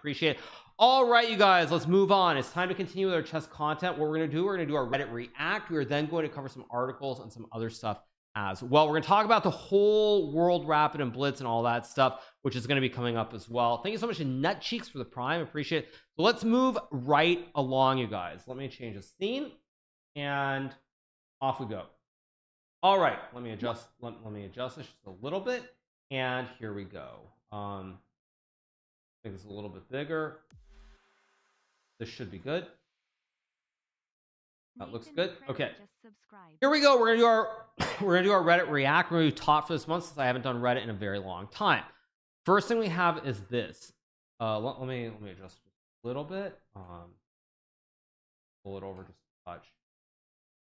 appreciate it. All right, you guys, let's move on. It's time to continue with our chess content. What we're going to do, we're going to do our Reddit react. We are then going to cover some articles and some other stuff as well. We're going to talk about the whole World Rapid and Blitz and all that stuff, which is going to be coming up as well. Thank you so much to Nut Cheeks for the Prime. Appreciate it. So let's move right along, you guys. Let me change the scene and off we go. All right, let me adjust. Let me adjust this just a little bit, and here we go. Make this a little bit bigger. This should be good. That looks good. Okay, here we go. We're gonna do our Reddit react. We're gonna do top for this month since I haven't done Reddit in a very long time. First thing we have is this. Let me adjust a little bit. Pull it over just a touch.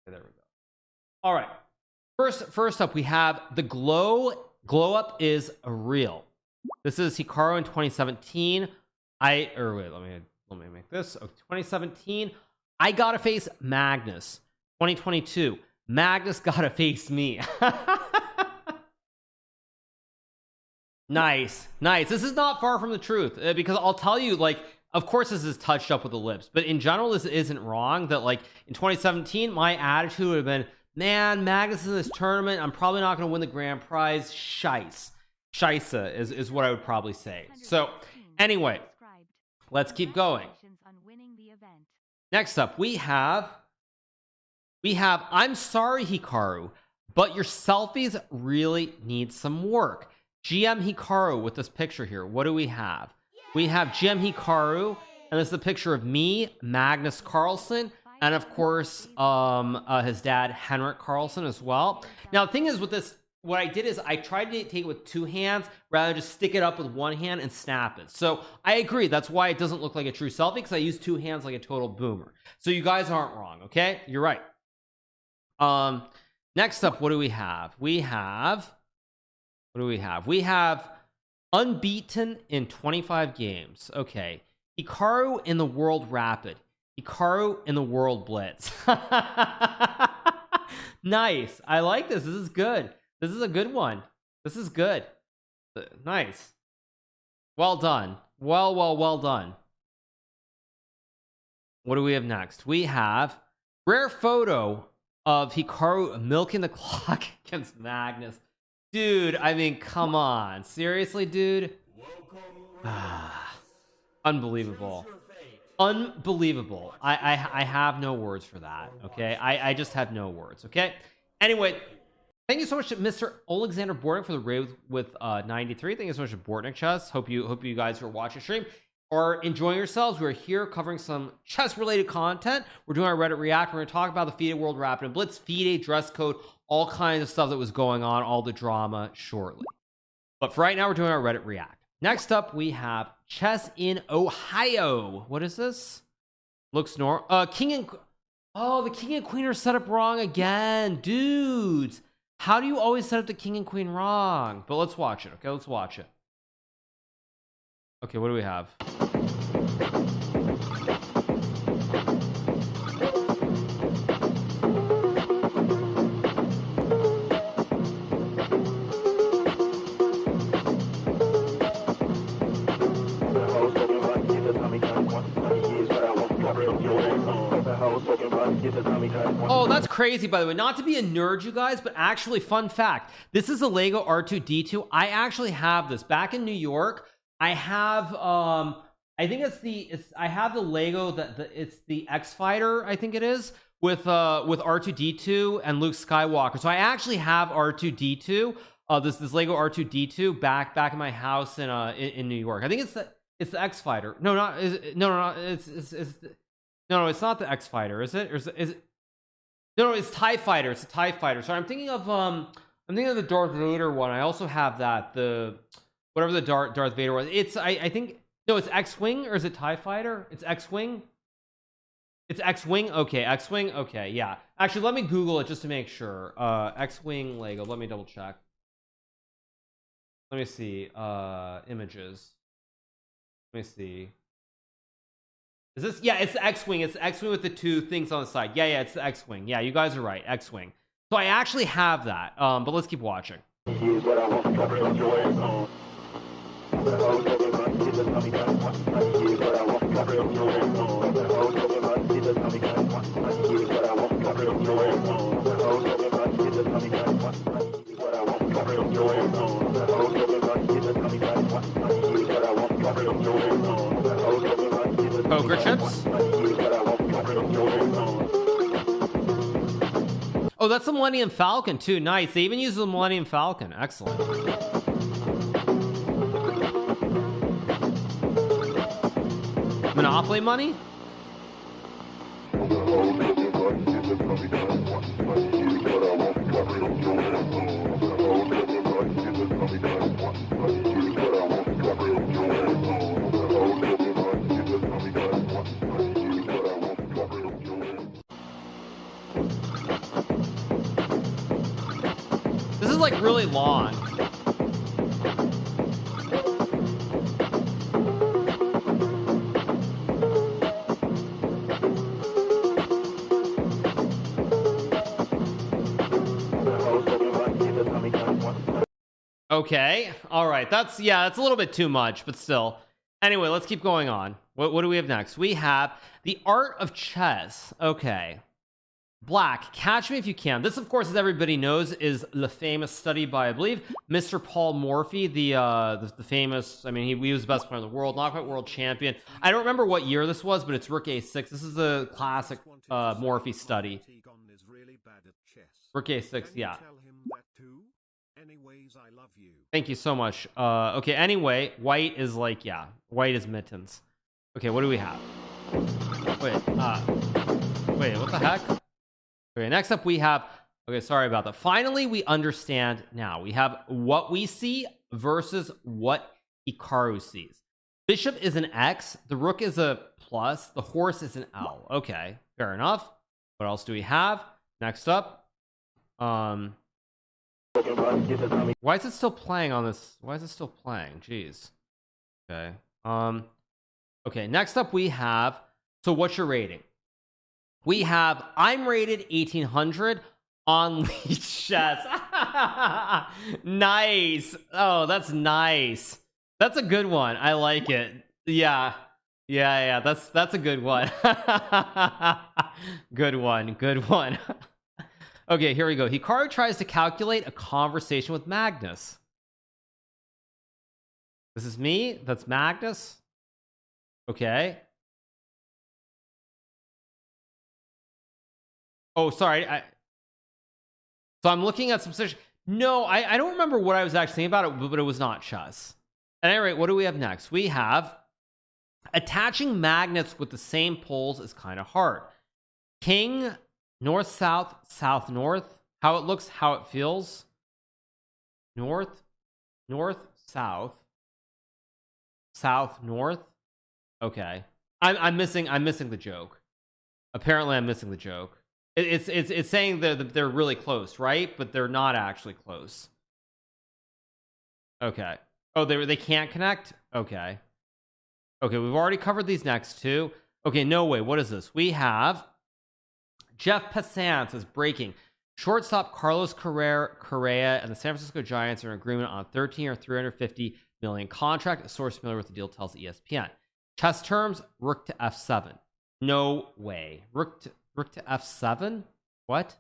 Okay, there we go. All right. First up, we have the glow up is real. This is Hikaru in 2017. Wait, let me make this. Oh, 2017. I gotta face Magnus. 2022. Magnus gotta face me. Nice. This is not far from the truth because I'll tell you, like, of course this is touched up with the lips, but in general this isn't wrong. That like in 2017 my attitude would have been, man, Magnus in this tournament, I'm probably not going to win the grand prize. Scheisse is what I would probably say. So anyway, let's keep going. Next up, we have I'm sorry, Hikaru, but your selfies really need some work. GMHikaru with this picture here. What do we have? We have GMHikaru, and this is a picture of me, Magnus Carlsen, and of course his dad Henrik Carlsen as well. Now the thing is with this, what I did is I tried to take it with two hands rather than just stick it up with one hand and snap it. So I agree, that's why it doesn't look like a true selfie, because I use two hands like a total boomer. So you guys aren't wrong, okay? You're right. Next up, what do we have? We have unbeaten in 25 games. Okay, Hikaru in the World Rapid, Hikaru in the World Blitz. Nice. I like this. This is good. This is a good one. This is good. Nice. Well done. Well done. What do we have next? We have rare photo of Hikaru milking the clock against Magnus. Dude, I mean, come on. Seriously, dude? Unbelievable. Unbelievable. I have no words for that, okay? I just have no words, okay? Anyway, thank you so much to Mr. Alexander Bortnick for the raid with 93. Thank you so much to Bortnick Chess. Hope you guys who are watching the stream are enjoying yourselves. We're here covering some chess-related content. We're doing our Reddit react. We're going to talk about the FIDE World Rapid and Blitz, FIDE, dress code, all kinds of stuff that was going on, all the drama shortly. But for right now, we're doing our Reddit react. Next up, we have Chess in Ohio. What is this? Looks normal. King and... Oh, the king and queen are set up wrong again. Dudes, how do you always set up the king and queen wrong? But let's watch it, okay? Let's watch it. Okay, what do we have? Oh, that's crazy, by the way. Not to be a nerd, you guys, but actually, fun fact, this is a Lego R2-D2. I actually have this back in New York. I have I think I have the Lego that it's the X Fighter, I think it is, with R2-D2 and Luke Skywalker. So I actually have R2-D2, this Lego R2-D2 back in my house in New York. I think it's the X Fighter. No, not is it, no, no, it's not the X Fighter, is it? Or is it? No, it's TIE Fighter. It's a TIE Fighter. Sorry, I'm thinking of the Darth Vader one. I also have that, whatever the Darth Vader was. It's I think, no, it's X-Wing, or is it TIE Fighter? It's X-Wing. It's X-Wing. Okay, X-Wing. Okay, yeah. Actually, let me Google it just to make sure. X-Wing Lego. Let me double check. Let me see. Images. Let me see. Is this? Yeah, it's the X-Wing. It's the X-Wing with the two things on the side. Yeah, it's the X-Wing. Yeah, you guys are right. X-Wing. So I actually have that. But let's keep watching. Here's what I want to cover on your Poker chips. Oh, that's the Millennium Falcon too. Nice. They even use the Millennium Falcon. Excellent. Monopoly money? This is like really long. Okay, all right, that's, yeah, that's a little bit too much, but still. Anyway, let's keep going on. What do we have next? We have the art of chess. Okay, Black, Catch Me If You Can. This, of course, as everybody knows, is the famous study by, I believe, Mr. Paul Morphy, the famous, I mean, he was the best player in the world, knockout world champion. I don't remember what year this was, but it's Rook A6. This is a classic Morphy study. Rook A6, yeah. Thank you so much. Okay, anyway, white is like, yeah, white is mittens. Okay, what do we have? Wait, what the heck? Okay, next up we have, okay, sorry about that. Finally, we understand now. We have what we see versus what Hikaru sees. Bishop is an X, the rook is a plus, the horse is an L. Okay, fair enough. What else do we have? Next up, why is it still playing on this? Why is it still playing? Jeez. Okay. Okay, next up we have, so what's your rating? We have, I'm rated 1800 on Lead Chess. Nice. Oh, that's nice. That's a good one. I like it. Yeah. That's a good one. Good one. Okay, here we go. Hikaru tries to calculate a conversation with Magnus. This is me. That's Magnus. Okay. Oh, sorry. So I'm looking at some position. No, I don't remember what I was actually thinking about it, but it was not chess. At any rate, what do we have next? We have attaching magnets with the same poles is kind of hard. King, north, south, south, north. How it looks, how it feels. North, north, south, south, north. Okay. I'm missing the joke. Apparently I'm missing the joke. It's saying that they're really close, right? But they're not actually close. Okay. Oh, they can't connect? Okay. Okay, we've already covered these next two. Okay, no way. What is this? We have Jeff Passan says breaking. Shortstop Carlos Correa and the San Francisco Giants are in agreement on a 13 or 350 million contract. A source familiar with the deal tells ESPN. Chess terms, rook to f7. No way. Rook to f7? What?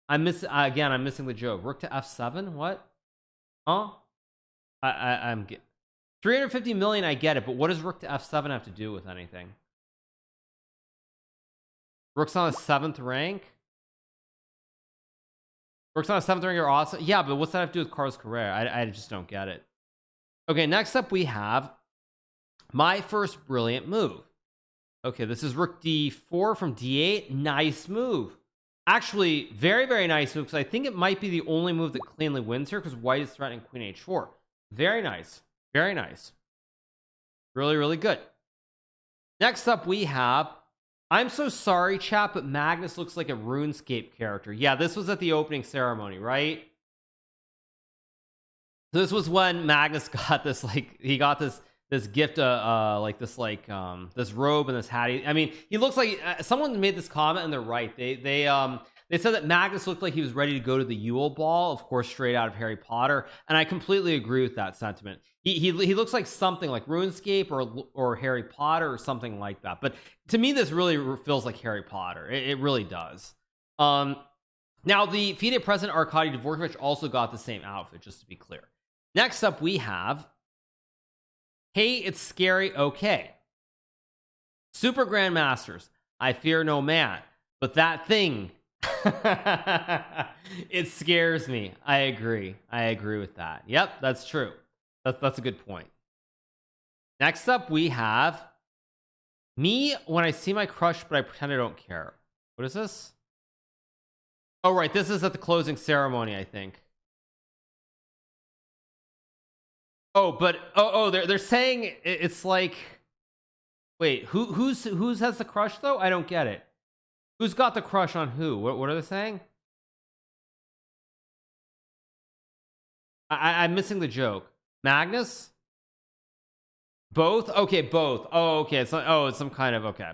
I'm missing the joke. Rook to f7? What? Huh? I'm 350 million, I get it, but what does rook to f7 have to do with anything? Rook's on a 7th rank? Rook's on a 7th rank are awesome. Yeah, but what's that have to do with Carlos Correa? I just don't get it. Okay, next up we have my first brilliant move. Okay, this is rook d4 from d8. Nice move. Actually, very, very nice move, because I think it might be the only move that cleanly wins here, because white is threatening queen h4. Very nice. Very nice. Really, really good. Next up, we have, I'm so sorry, chat, but Magnus looks like a RuneScape character. Yeah, this was at the opening ceremony, right? This was when Magnus got this, like, he got this gift, like this robe and this hat. I mean, he looks like someone made this comment and they're right. They said that Magnus looked like he was ready to go to the Yule Ball, of course straight out of Harry Potter, and I completely agree with that sentiment. He looks like something like RuneScape or Harry Potter or something like that. But to me, this really feels like Harry Potter. It really does. Now the FIDE president Arkady Dvorkovich also got the same outfit, just to be clear. Next up we have, hey, it's scary, okay. Super Grandmasters, I fear no man, but that thing, it scares me. I agree with that. Yep, that's true. That's a good point. Next up we have me when I see my crush but I pretend I don't care. What is this? Oh right, this is at the closing ceremony, I think. Oh, but they're saying it's like, wait, who has the crush though? I don't get it. Who's got the crush on who? What are they saying? I'm missing the joke. Magnus? Both? Okay, both. Oh, okay. It's some kind of, okay.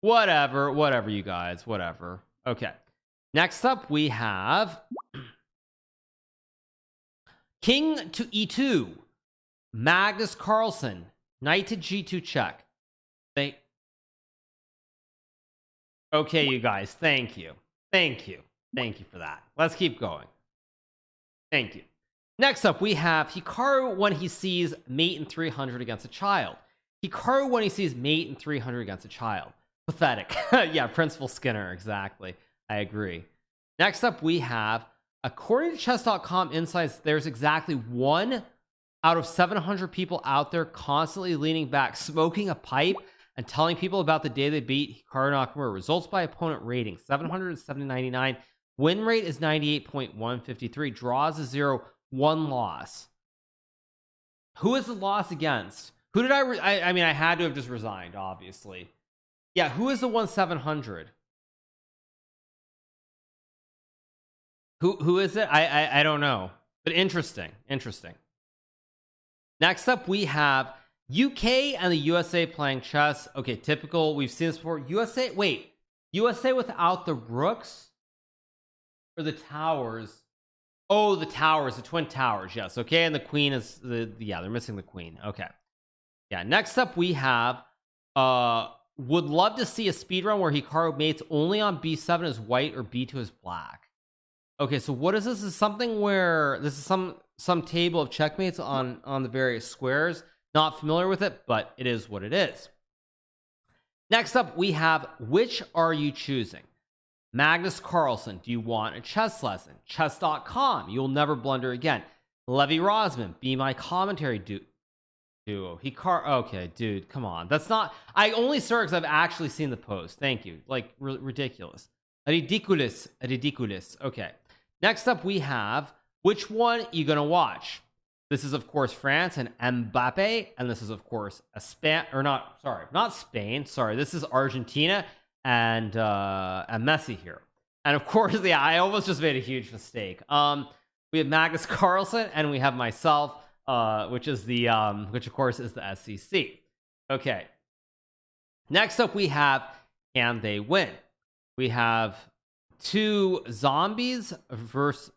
Whatever, you guys. Whatever. Okay. Next up, we have King to E2. Magnus Carlsen. Knight to G2 check. Okay, you guys. Thank you for that. Let's keep going. Thank you. Next up, we have Hikaru when he sees mate in 300 against a child. Hikaru when he sees mate in 300 against a child. Pathetic. Yeah, Principal Skinner, exactly. I agree. Next up, we have, according to chess.com insights, there's exactly 1 out of 700 people out there constantly leaning back, smoking a pipe, and telling people about the day they beat Hikaru Nakamura. Results by opponent rating, 707-99. Win rate is 98.153. Draws is 0. 1 loss. Who is the loss against? Who did I mean, I had to have just resigned, obviously. Yeah, who is the 1-700? Who is it? I don't know. But interesting. Next up, we have UK and the USA playing chess. Okay, typical. We've seen this before. USA without the rooks or the towers. Oh, the towers, the twin towers, yes. Okay, and the queen is yeah, they're missing the queen. Okay. Yeah, next up we have would love to see a speedrun where Hikaru mates only on B7 is white or B2 is black. Okay, so what is this? This is something where this is some table of checkmates on the various squares. Not familiar with it, but it is what it is. Next up we have, which are you choosing? Magnus Carlsen, do you want a chess lesson? Chess.com, you'll never blunder again. Levy Rosman, be my commentary duo. Hikaru, okay, dude, come on. That's not, I only saw because I've actually seen the post. Thank you. Like, ridiculous. Ridiculous. Okay. Next up, we have, which one you gonna watch? This is, of course, France and Mbappe, and this is, of course, not Spain. Sorry, this is Argentina and Messi here, and of course, yeah, I almost just made a huge mistake. We have Magnus Carlsen and we have myself, which of course is the SEC. Okay, next up we have, can they win? We have zombies versus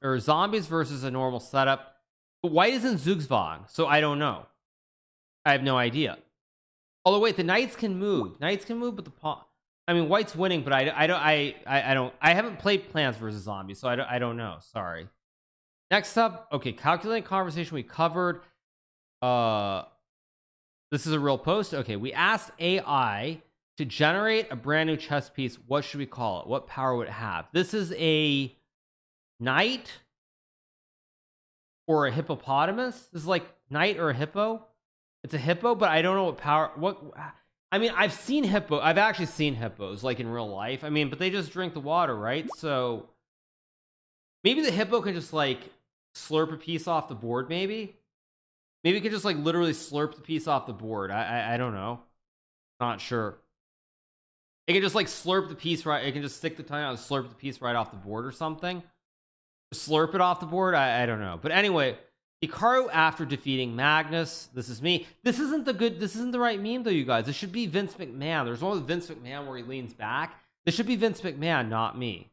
a normal setup, but white is in Zugzwang, so I don't know. I have no idea. Although wait, the knights can move, but the pawn, I mean, white's winning, but I haven't played Plants vs Zombies, so I don't know. Sorry. Next up, okay, calculating conversation we covered. This is a real post. Okay, we asked AI to generate a brand new chess piece. What should we call it? What power would it have? This is a knight or a hippopotamus. This is like knight or a hippo. It's a hippo, but I don't know what power. I mean, I've actually seen hippos, like, in real life. I mean, but they just drink the water, right? So maybe the hippo can just, like, slurp a piece off the board, maybe it can just, like, literally slurp the piece off the board. I don't know. Not sure. It can just, like, slurp the piece right. It can just stick the tongue out and slurp the piece right off the board or something. Slurp it off the board. I don't know. But anyway, Hikaru after defeating Magnus. This is me. This isn't the right meme though, you guys. This should be Vince McMahon. There's one with Vince McMahon where he leans back. This should be Vince McMahon, not me.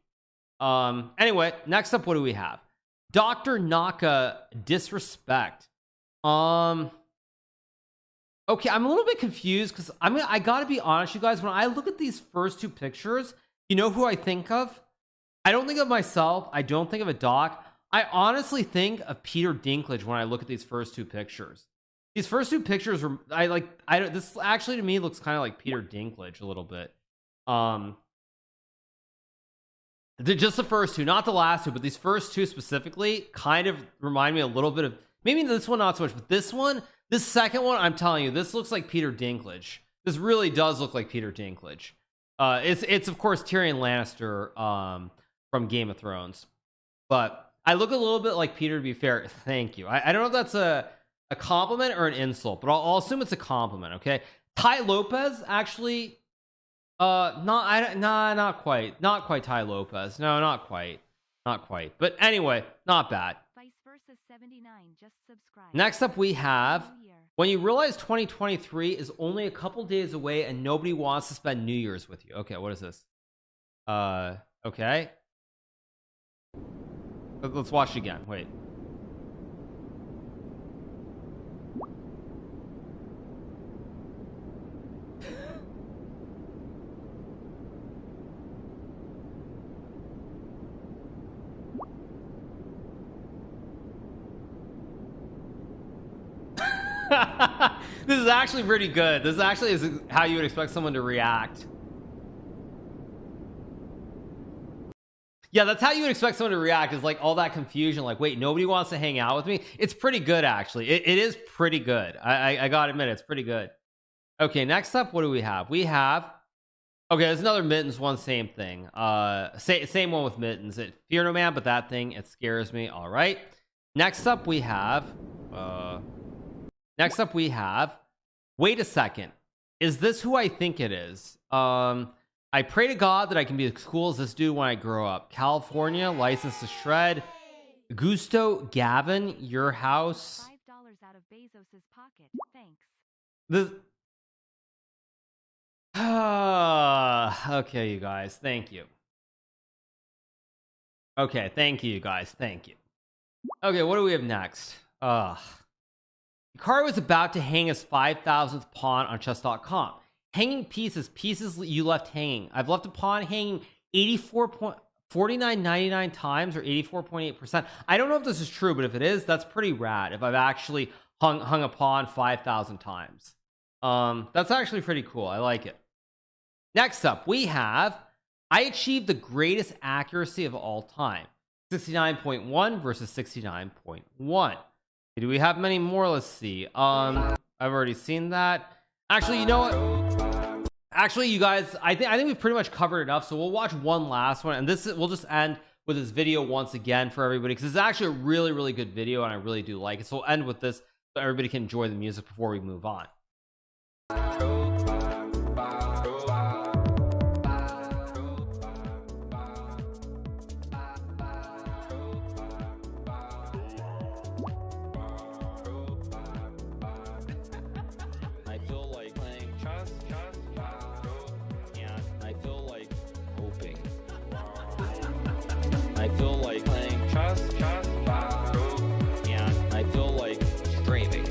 Anyway, next up, what do we have? Dr. Naka disrespect. Okay, I'm a little bit confused because I gotta be honest, you guys. When I look at these first two pictures, you know who I think of? I don't think of myself. I don't think of a doc. I honestly think of Peter Dinklage when I look at these first two pictures. These first two pictures were this actually to me looks kind of like Peter Dinklage a little bit. Just the first two, not the last two, but these first two specifically kind of remind me a little bit of, maybe this one not so much, but this second one, I'm telling you, this looks like Peter Dinklage. This really does look like Peter Dinklage. It's of course Tyrion Lannister from Game of Thrones, but I look a little bit like Peter, to be fair. Thank you. I don't know if that's a compliment or an insult, but I'll assume it's a compliment. Okay, Ty Lopez actually, not quite Ty Lopez. No, not quite. But anyway, not bad. Vice versa 79, just subscribe. Next up, we have when you realize 2023 is only a couple days away and nobody wants to spend New Year's with you. Okay, what is this? Okay. Let's watch it again. Wait. This is actually pretty good. This actually is how you would expect someone to react. Yeah, that's how you would expect someone to react, is like all that confusion, like, wait, nobody wants to hang out with me. It's pretty good, actually. It is pretty good. I gotta admit, it's pretty good. Okay, next up, what do we have? We have, okay, there's another Mittens one, same thing. Same one with Mittens. It Fear No Man, but that thing, it scares me. All right. Next up, we have wait a second, is this who I think it is? I pray to God that I can be as cool as this dude when I grow up. California, License to Shred, Gusto Gavin, Your House. $5 out of Bezos's pocket. Thanks. Okay, you guys, thank you. Okay, thank you, guys, thank you. Okay, what do we have next? Hikaru is about to hang his 5,000th pawn on chess.com. Hanging pieces you left hanging. I've left a pawn hanging 49.99 times, or 84.8%. I don't know if this is true, but if it is, that's pretty rad. If I've actually hung a pawn 5,000 times, that's actually pretty cool. I like it. Next up, we have I achieved the greatest accuracy of all time. 69.1 versus 69.1. Do we have many more? Let's see. I've already seen that. Actually, you know what? Actually, you guys, I think we've pretty much covered enough. So we'll watch one last one, and we'll just end with this video once again for everybody, because it's actually a really, really good video, and I really do like it. So we'll end with this so everybody can enjoy the music before we move on. I feel like playing chess, and I feel like streaming.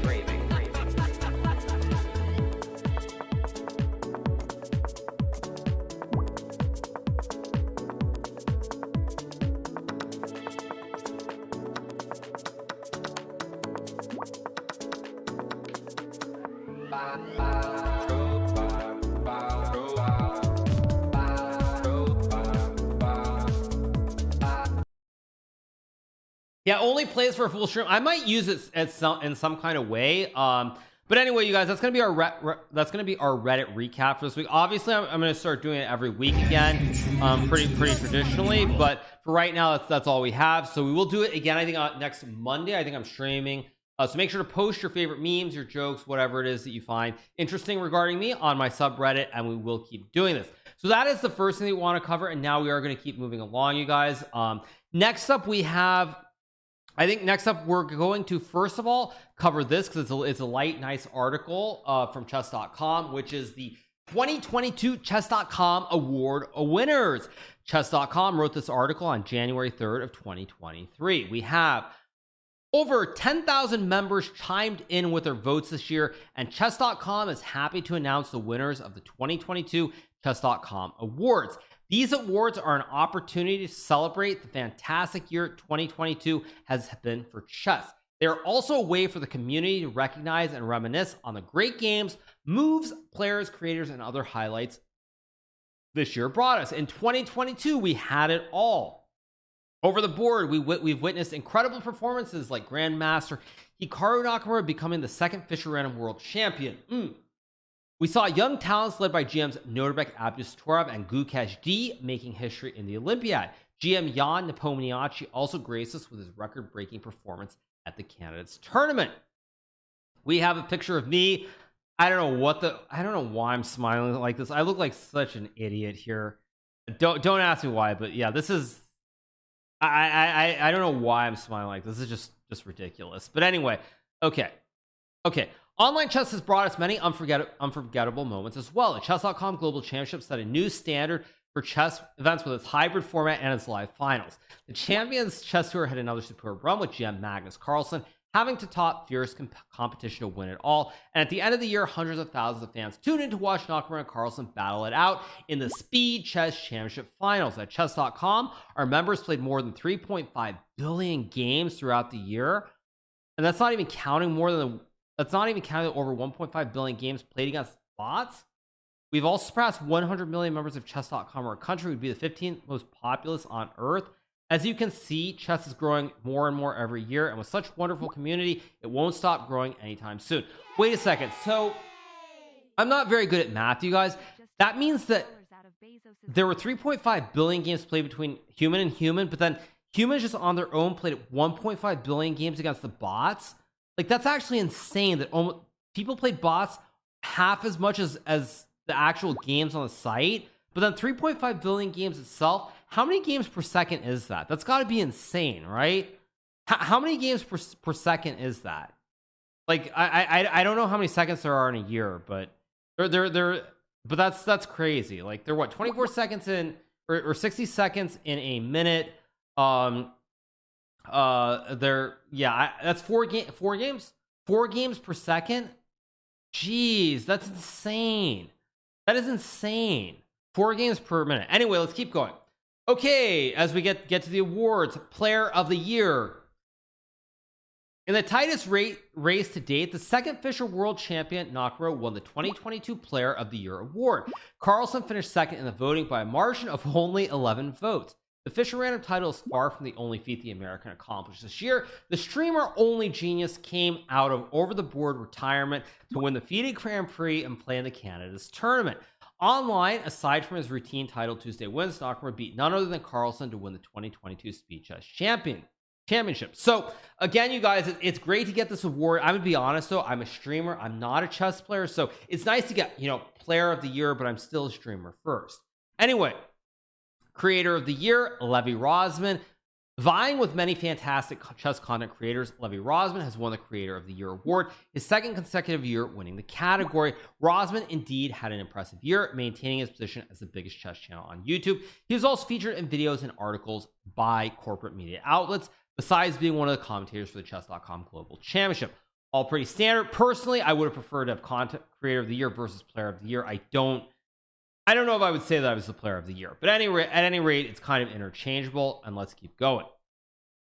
Yeah, only plays for a full stream. I might use it in some kind of way. But anyway, you guys, that's gonna be our Reddit recap for this week. Obviously, I'm gonna start doing it every week again, pretty traditionally. But for right now, that's all we have. So we will do it again. I think next Monday. I think I'm streaming. So make sure to post your favorite memes, your jokes, whatever it is that you find interesting regarding me on my subreddit, and we will keep doing this. So that is the first thing that we want to cover, and now we are going to keep moving along, you guys. Next up, we have. I think next up we're going to first of all cover this because it's a light, nice article from chess.com, which is the 2022 Chess.com Award winners. Chess.com wrote this article on January 3rd of 2023. We have over 10,000 members chimed in with their votes this year, and Chess.com is happy to announce the winners of the 2022 Chess.com Awards. These awards are an opportunity to celebrate the fantastic year 2022 has been for chess. They are also a way for the community to recognize and reminisce on the great games, moves, players, creators, and other highlights this year brought us. In 2022, we had it all. Over the board, we've witnessed incredible performances like Grandmaster Hikaru Nakamura becoming the second Fischer Random World Champion. We saw young talents led by GM's Norbek Abdustorov and Gukesh D making history in the Olympiad. GM Jan Nepomniachtchi also graced us with his record-breaking performance at the Candidates Tournament. We have a picture of me. I don't know why I'm smiling like this. I look like such an idiot here. Don't ask me why, but yeah, this is I don't know why I'm smiling like this. This is just ridiculous. But anyway, okay. Online chess has brought us many unforgettable moments as well. The Chess.com Global Championship set a new standard for chess events with its hybrid format and its live finals. The Champions Chess Tour had another superb run with GM Magnus Carlsen having to top fierce competition to win it all. And at the end of the year, hundreds of thousands of fans tuned in to watch Nakamura and Carlsen battle it out in the Speed Chess Championship Finals. At Chess.com, our members played more than 3.5 billion games throughout the year. And that's not even counting over 1.5 billion games played against bots. We've also surpassed 100 million members of Chess.com. Our country would be the 15th most populous on Earth. As you can see, chess is growing more and more every year, and with such wonderful community, it won't stop growing anytime soon. Wait a second. So, I'm not very good at math, you guys. That means that there were 3.5 billion games played between human and human, but then humans just on their own played 1.5 billion games against the bots. Like, that's actually insane that people played bots half as much as the actual games on the site. But then 3.5 billion games itself, how many games per second is that? That's got to be insane, right? How many games per second is that? Like, I don't know how many seconds there are in a year, but but that's crazy. Like, they're what, 24 seconds in or 60 seconds in a minute. That's four games per second. Jeez, that's insane. That is insane. 4 games per minute. Anyway, let's keep going. Okay, as we get to the awards, Player of the Year. In the tightest race to date, the second Fischer World Champion Nakamura won the 2022 Player of the Year award. Carlsen finished second in the voting by a margin of only 11 votes. The Fischer Random title is far from the only feat the American accomplished this year. The streamer-only genius came out of over-the-board retirement to win the FIDE Grand Prix and play in the Canada's tournament. Online, aside from his routine title Tuesday wins, Nakamura beat none other than Carlsen to win the 2022 Speed Chess Championship. So, again, you guys, it's great to get this award. I'm going to be honest, though. I'm a streamer. I'm not a chess player. So, it's nice to get, Player of the Year, but I'm still a streamer first. Anyway, Creator of the Year, Levi Rosman. Vying with many fantastic chess content creators, Levi Rosman has won the Creator of the Year award, his second consecutive year winning the category. Rosman indeed had an impressive year, maintaining his position as the biggest chess channel on YouTube. He was also featured in videos and articles by corporate media outlets, besides being one of the commentators for the Chess.com Global Championship. All pretty standard. Personally, I would have preferred to have content Creator of the Year versus Player of the Year. I don't know if I would say that I was the Player of the Year, but at any rate, it's kind of interchangeable, and let's keep going.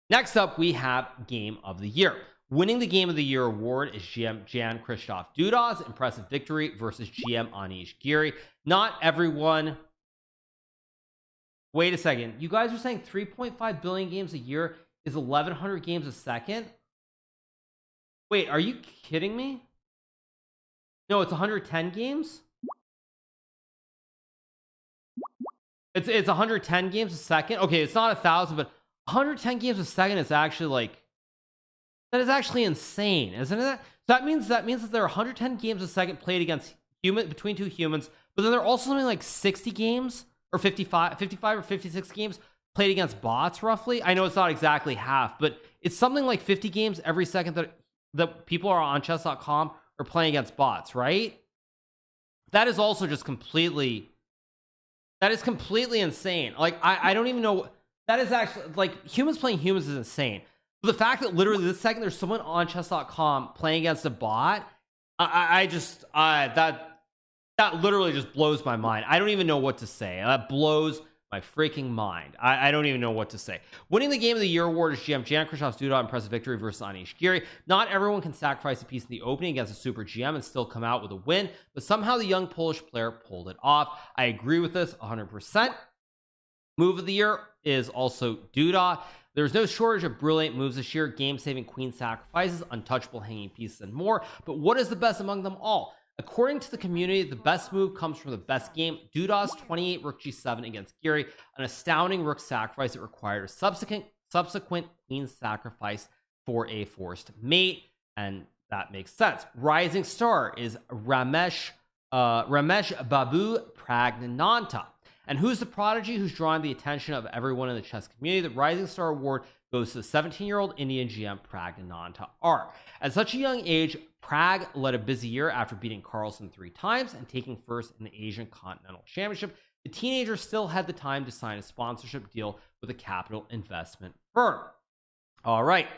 Next up, we have Game of the Year. Winning the Game of the Year award is GM Jan-Krzysztof Duda's impressive victory versus GM Anish Giri. Not everyone... Wait a second. You guys are saying 3.5 billion games a year is 1,100 games a second? Wait, are you kidding me? No, it's 110 games? It's 110 games a second. Okay, it's not 1,000, but 110 games a second is actually that is actually insane, isn't it? So that means that there are 110 games a second played against between two humans, but then there are also something like 60 games or 55 or 56 games played against bots, roughly. I know it's not exactly half, but it's something like 50 games every second that people are on chess.com are playing against bots, right? that is also just completely, that is completely insane. Like I don't even know, that is actually like, humans playing humans is insane. But the fact that literally this second there's someone on chess.com playing against a bot, that literally just blows my mind. I don't even know what to say. That blows my freaking mind. I don't even know what to say. Winning the Game of the Year award is GM Khrushchev's Duda impressive victory versus Anish Giri. Not everyone can sacrifice a piece in the opening against a super GM and still come out with a win, but somehow the young Polish player pulled it off. I agree with this 100%. Move of the year is also Duda. There's no shortage of brilliant moves this year: game-saving queen sacrifices, untouchable hanging pieces, and more. But what is the best among them all? According to the community, the best move comes from the best game. Duda's 28 rook g7 against Giri, an astounding rook sacrifice that required a subsequent queen sacrifice for a forced mate, and that makes sense. Rising star is Ramesh Babu Pragnananta. And who's the prodigy who's drawing the attention of everyone in the chess community? The Rising Star Award goes to the 17-year-old Indian GM Pragnananta R. At such a young age, Prag led a busy year after beating Carlsen 3 times and taking first in the Asian Continental Championship. The teenager still had the time to sign a sponsorship deal with a capital investment firm. All right,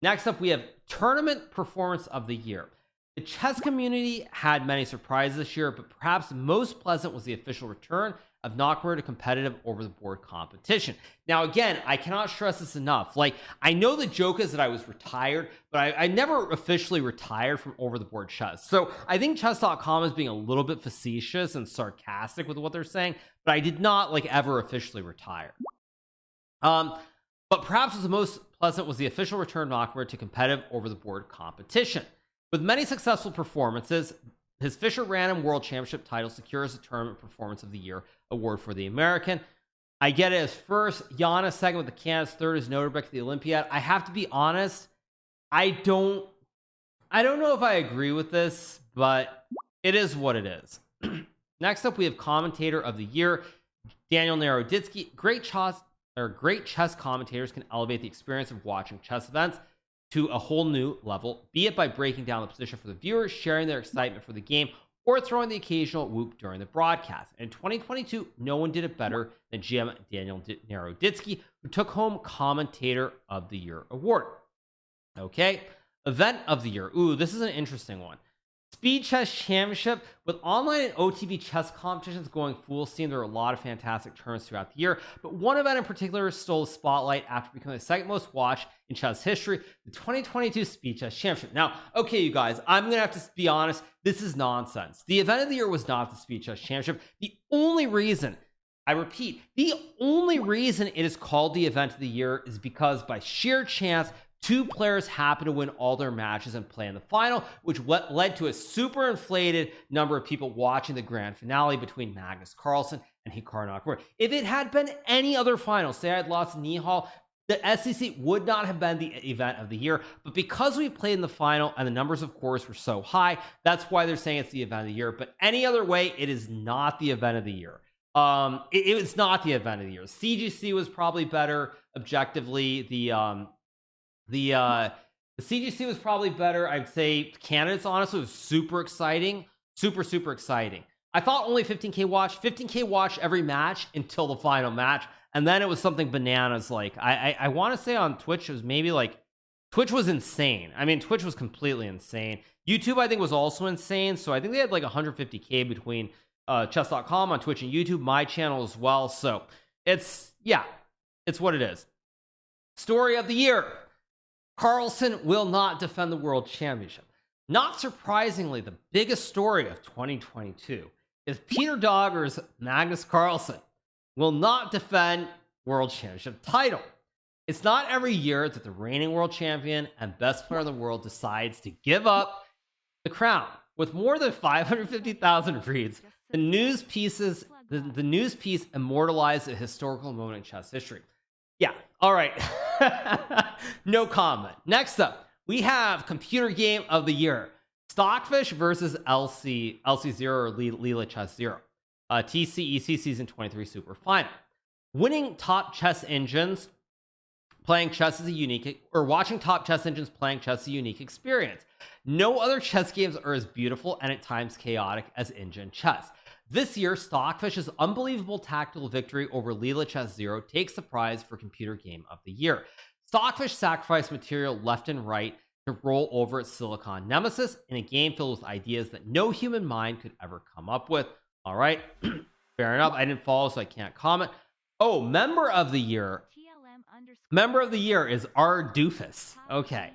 next up we have Tournament Performance of the Year. The chess community had many surprises this year, but perhaps most pleasant was the official return of Nakamura to competitive over-the-board competition. Now, again, I cannot stress this enough. Like, I know the joke is that I was retired, but I never officially retired from over-the-board chess. So I think chess.com is being a little bit facetious and sarcastic with what they're saying, but I did not, like, ever officially retire. But perhaps the most pleasant was the official return of Nakamura to competitive over-the-board competition. With many successful performances, his Fisher Random World Championship title secures the Tournament Performance of the Year award for the American. I get it as first, Giannis second with the Candace, third is Noterbeck at the Olympiad. I have to be honest, I don't know if I agree with this, but it is what it is. Next up, we have Commentator of the Year, Daniel Naroditsky. Great chess commentators can elevate the experience of watching chess events to a whole new level, be it by breaking down the position for the viewers, sharing their excitement for the game, or throwing the occasional whoop during the broadcast. In 2022, no one did it better than GM Daniel Naroditsky, who took home Commentator of the Year award. Okay, Event of the Year. Ooh, this is an interesting one. Speed Chess Championship. With online and OTB chess competitions going full steam, there are a lot of fantastic tournaments throughout the year, but one event in particular stole the spotlight after becoming the second most watched in chess history, the 2022 Speed Chess Championship. Now, okay, you guys, I'm gonna have to be honest, this is nonsense. The event of the year was not the Speed Chess Championship. The only reason, I repeat, the only reason it is called the event of the year is because by sheer chance, 2 players happen to win all their matches and play in the final, which led to a super inflated number of people watching the grand finale between Magnus Carlsen and Hikaru Nakamura. If it had been any other final, say I had lost Nihal, the SEC would not have been the event of the year. But because we played in the final and the numbers, of course, were so high, that's why they're saying it's the event of the year. But any other way, it is not the event of the year. It's not the event of the year. CGC was probably better objectively. The CGC was probably better. I'd say candidates, honestly, was super exciting. Super exciting. I thought only 15K watch every match until the final match. And then it was something bananas. Like, I want to say on Twitch, it was maybe like, Twitch was insane. I mean, Twitch was completely insane. YouTube, I think, was also insane. So I think they had like 150K between chess.com on Twitch and YouTube, my channel as well. So it's what it is. Story of the year. Carlsen will not defend the World Championship. Not surprisingly, the biggest story of 2022 is Peter Dogger's Magnus Carlsen will not defend World Championship title. It's not every year that the reigning world champion and best player in the world decides to give up the crown. With more than 550,000 reads, the news piece immortalized a historical moment in chess history. Yeah, all right. No comment. Next up, we have Computer Game of the Year. Stockfish versus LC0 or Leela Chess 0. TCEC Season 23 Super Final. Winning top chess engines Playing chess is a unique, or watching top chess engines playing chess is a unique experience. No other chess games are as beautiful and at times chaotic as InGen chess. This year, Stockfish's unbelievable tactical victory over Leela Chess Zero takes the prize for Computer Game of the Year. Stockfish sacrificed material left and right to roll over its Silicon nemesis in a game filled with ideas that no human mind could ever come up with. All right, fair enough. I didn't follow, so I can't comment. Oh, member of the year. Member of the year is R Doofus. Okay.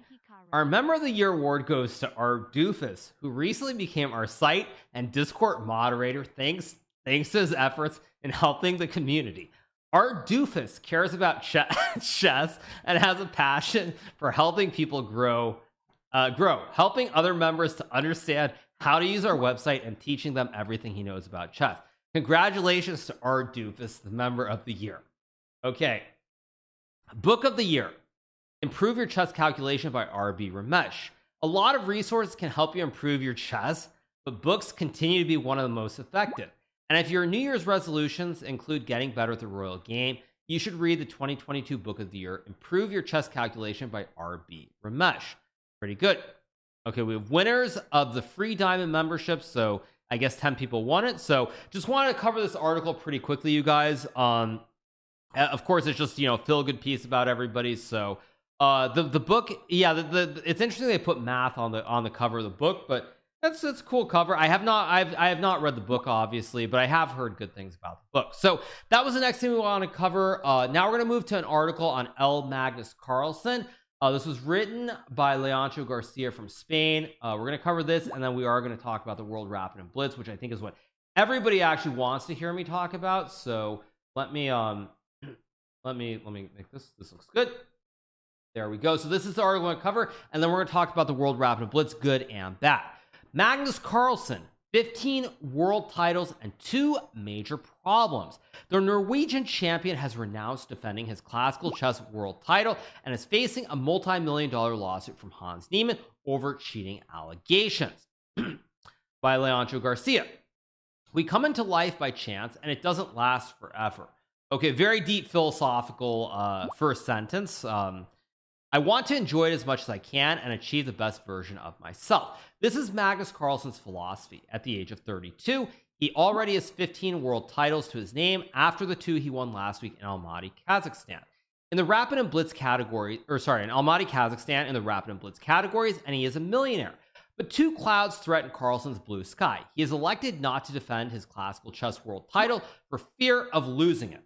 Our Member of the Year award goes to R Doofus, who recently became our site and Discord moderator thanks to his efforts in helping the community. R Doofus cares about chess and has a passion for helping people grow, helping other members to understand how to use our website and teaching them everything he knows about chess. Congratulations to R Doofus, the Member of the Year. Okay. Book of the Year. Improve Your Chess Calculation by RB Ramesh. A lot of resources can help you improve your chess, but books continue to be one of the most effective. And if your New Year's resolutions include getting better at the Royal Game, you should read the 2022 Book of the Year, Improve Your Chess Calculation by RB Ramesh. Pretty good. Okay, we have winners of the free diamond membership, so I guess 10 people won it. So just wanted to cover this article pretty quickly, you guys. Of course, it's just, feel good piece about everybody. So the book, yeah, it's interesting they put math on the cover of the book, but that's a cool cover. I have not read the book, obviously, but I have heard good things about the book. So that was the next thing we want to cover. Now we're going to move to an article on L. Magnus Carlsen. This was written by Leoncio Garcia from Spain. We're going to cover this, and then we are going to talk about the World Rapid and Blitz, which I think is what everybody actually wants to hear me talk about. So let me make this looks good. There we go. So this is the article we're going to cover, and then we're going to talk about the World Rapid and Blitz, good and bad. Magnus Carlsen, 15 world titles and 2 major problems. The Norwegian champion has renounced defending his classical chess world title and is facing a multi-million-dollar lawsuit from Hans Niemann over cheating allegations. By Leoncio Garcia. We come into life by chance, and it doesn't last forever. Okay, very deep philosophical first sentence. I want to enjoy it as much as I can and achieve the best version of myself. This is Magnus Carlsen's philosophy. At the age of 32, he already has 15 world titles to his name after the 2 he won last week in Almaty, Kazakhstan. In the Rapid and Blitz category, in Almaty, Kazakhstan, in the Rapid and Blitz categories, and he is a millionaire. But 2 clouds threaten Carlsen's blue sky. He is elected not to defend his classical chess world title for fear of losing it.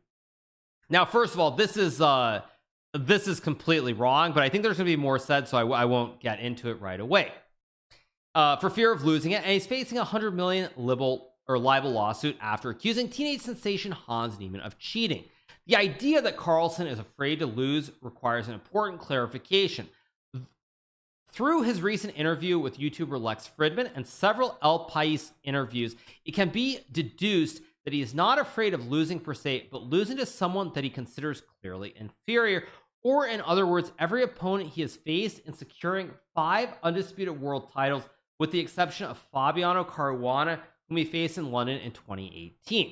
Now, first of all, this is completely wrong, but I think there's going to be more said, so I won't get into it right away. For fear of losing it, and he's facing a $100 million libel lawsuit after accusing teenage sensation Hans Niemann of cheating. The idea that Carlsen is afraid to lose requires an important clarification. Through his recent interview with YouTuber Lex Fridman and several El País interviews, it can be deduced that he is not afraid of losing per se, but losing to someone that he considers clearly inferior, or in other words, every opponent he has faced in securing 5 undisputed world titles, with the exception of Fabiano Caruana, whom he faced in London in 2018.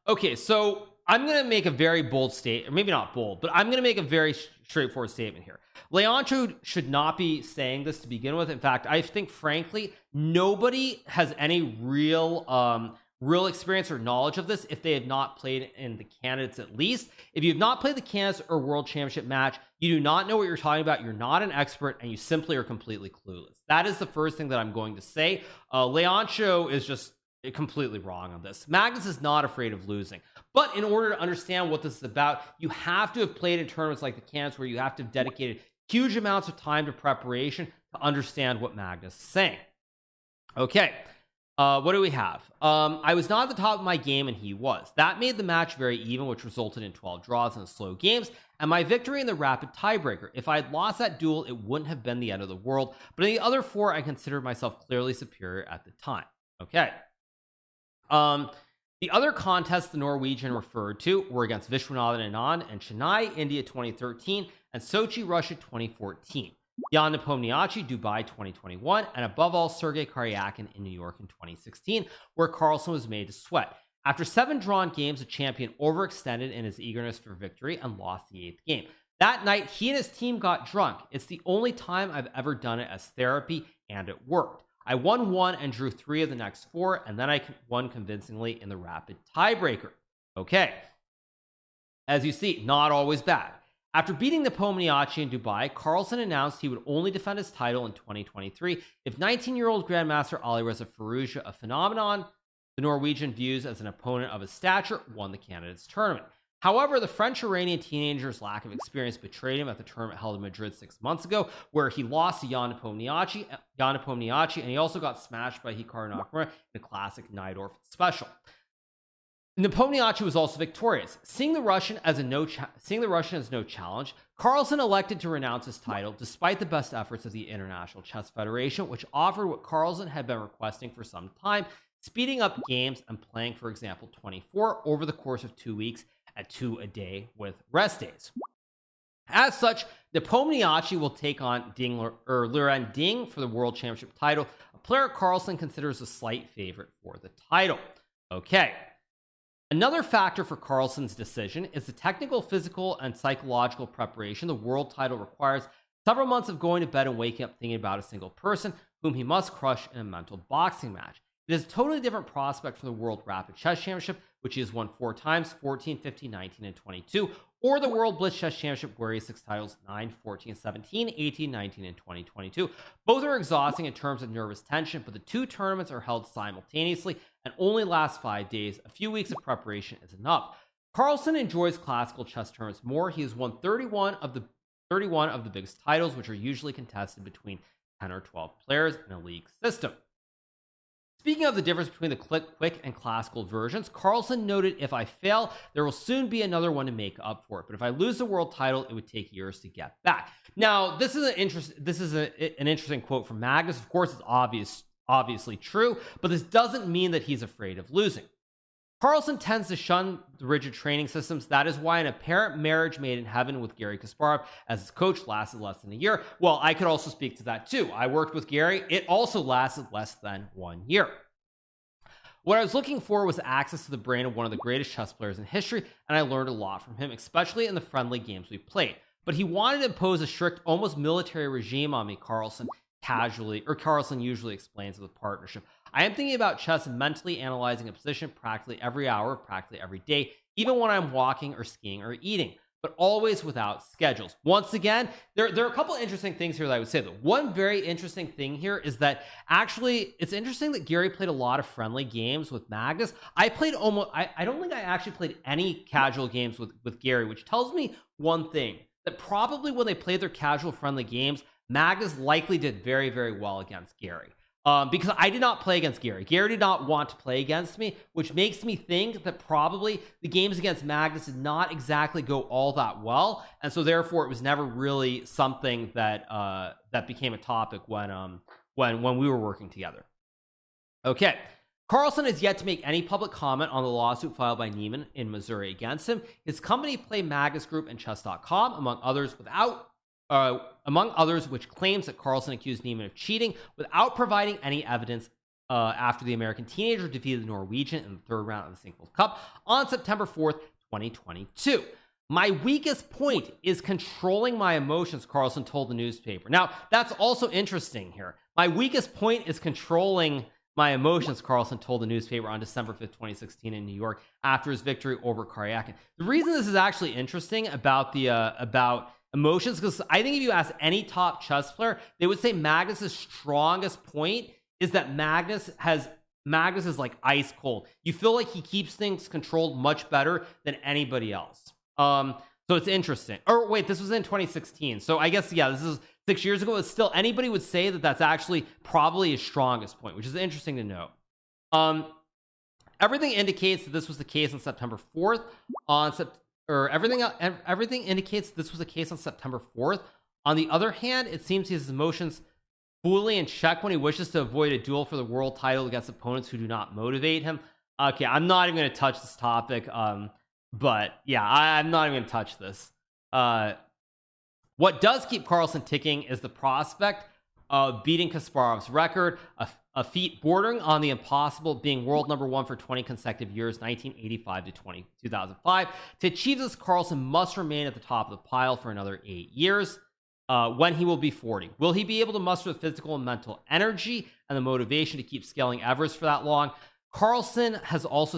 Okay, so I'm going to make a very bold statement, or maybe not bold, but I'm going to make a very straightforward statement here. Leoncio should not be saying this to begin with. In fact, I think, frankly, nobody has any real experience or knowledge of this if they have not played in the candidates. At least if you have not played the candidates or world championship match, you do not know what you're talking about. You're not an expert, and you simply are completely clueless. That is the first thing that I'm going to say. Leoncio is just completely wrong on this. Magnus is not afraid of losing, but in order to understand what this is about, you have to have played in tournaments like the candidates, where you have to have dedicated huge amounts of time to preparation to understand what Magnus is saying. Okay. What do we have? I was not at the top of my game, and he was. That made the match very even, which resulted in 12 draws and slow games, and my victory in the rapid tiebreaker. If I had lost that duel, it wouldn't have been the end of the world, but in the other 4, I considered myself clearly superior at the time. Okay. The other contests the Norwegian referred to were against Vishwanathan Anand and Chennai, India 2013, and Sochi, Russia 2014. Jan Nepomniachtchi, Dubai 2021, and above all, Sergei Karyakin in New York in 2016, where Carlsen was made to sweat. After 7 drawn games, the champion overextended in his eagerness for victory and lost the 8th game. That night, he and his team got drunk. It's the only time I've ever done it as therapy, and it worked. I won 1 and drew 3 of the next 4, and then I won convincingly in the rapid tiebreaker. Okay. As you see, not always bad. After beating Nepomniachtchi in Dubai, Carlsen announced he would only defend his title in 2023 if 19-year-old Grandmaster Alireza Firouzja, a phenomenon the Norwegian views as an opponent of his stature, won the candidates tournament. However, the French-Iranian teenager's lack of experience betrayed him at the tournament held in Madrid 6 months ago, where he lost to Jan Nepomniachtchi, and he also got smashed by Hikaru Nakamura in a classic Najdorf special. Nepomniachtchi was also victorious. Seeing the Russian as no challenge, Carlsen elected to renounce his title despite the best efforts of the International Chess Federation, which offered what Carlsen had been requesting for some time, speeding up games and playing, for example, 24 over the course of 2 weeks at 2 a day with rest days. As such, Nepomniachtchi will take on Liren Ding for the World Championship title, a player Carlsen considers a slight favorite for the title. Okay. Another factor for Carlsen's decision is the technical, physical, and psychological preparation the world title requires. Several months of going to bed and waking up thinking about a single person whom he must crush in a mental boxing match. It is a totally different prospect for the World Rapid Chess Championship, which he has won 4 times, 14, 15, 19, and 22, or the World Blitz Chess Championship, where he has 6 titles, 9, 14, 17, 18, 19, and 2022. Both are exhausting in terms of nervous tension, but the 2 tournaments are held simultaneously and only last 5 days. A few weeks of preparation is enough. Carlsen enjoys classical chess tournaments more. He has won 31 of the biggest titles, which are usually contested between 10 or 12 players in a league system. Speaking of the difference between the quick and classical versions, Carlsen noted, if I fail, there will soon be another one to make up for it. But if I lose the world title, it would take years to get back. Now, this is an interesting quote from Magnus. Of course, it's obviously true, but this doesn't mean that he's afraid of losing. Carlsen tends to shun the rigid training systems. That is why an apparent marriage made in heaven with Garry Kasparov as his coach lasted less than a year. Well, I could also speak to that too. I worked with Garry. It also lasted less than 1 year. What I was looking for was access to the brain of one of the greatest chess players in history, and I learned a lot from him, especially in the friendly games we played. But he wanted to impose a strict, almost military regime on me, Carlsen usually explains with partnership. I am thinking about chess and mentally analyzing a position practically every hour, practically every day, even when I'm walking or skiing or eating, but always without schedules. Once again, there are a couple interesting things here that I would say. That one very interesting thing here is that actually it's interesting that Garry played a lot of friendly games with Magnus. I don't think I actually played any casual games with Garry, which tells me one thing, that probably when they played their casual friendly games, Magnus likely did very, very well against Garry. Because I did not play against Garry. Garry did not want to play against me, which makes me think that probably the games against Magnus did not exactly go all that well, and so therefore it was never really something that that became a topic when we were working together. Okay, Carlsen has yet to make any public comment on the lawsuit filed by Niemann in Missouri against him. His company, Play Magnus Group and Chess.com, among others, which claims that Carlsen accused Niemann of cheating without providing any evidence after the American teenager defeated the Norwegian in the 3rd round of the Singles Cup on September 4th, 2022. My weakest point is controlling my emotions, Carlsen told the newspaper. Now, that's also interesting here. My weakest point is controlling my emotions, Carlsen told the newspaper on December 5th, 2016 in New York after his victory over Karyakin. The reason this is actually interesting about emotions, because I think if you ask any top chess player, they would say Magnus's strongest point is that Magnus is like ice cold. You feel like he keeps things controlled much better than anybody else. So it's interesting. Or wait, this was in 2016. So I guess, yeah, this is 6 years ago. But still, anybody would say that that's actually probably his strongest point, which is interesting to know. Everything indicates that this was the case on September 4th. Everything indicates this was the case on September 4th. On the other hand, it seems he has his emotions fully in check when he wishes to avoid a duel for the world title against opponents who do not motivate him. Okay, I'm not even going to touch this topic. But yeah, I'm not even going to touch this. What does keep Carlsen ticking is the prospect of beating Kasparov's record, a feat bordering on the impossible, being world #1 for 20 consecutive years, 1985 to 2005. To achieve this, Carlsen must remain at the top of the pile for another 8 years, when he will be 40. Will he be able to muster the physical and mental energy and the motivation to keep scaling Everest for that long? Carlsen has also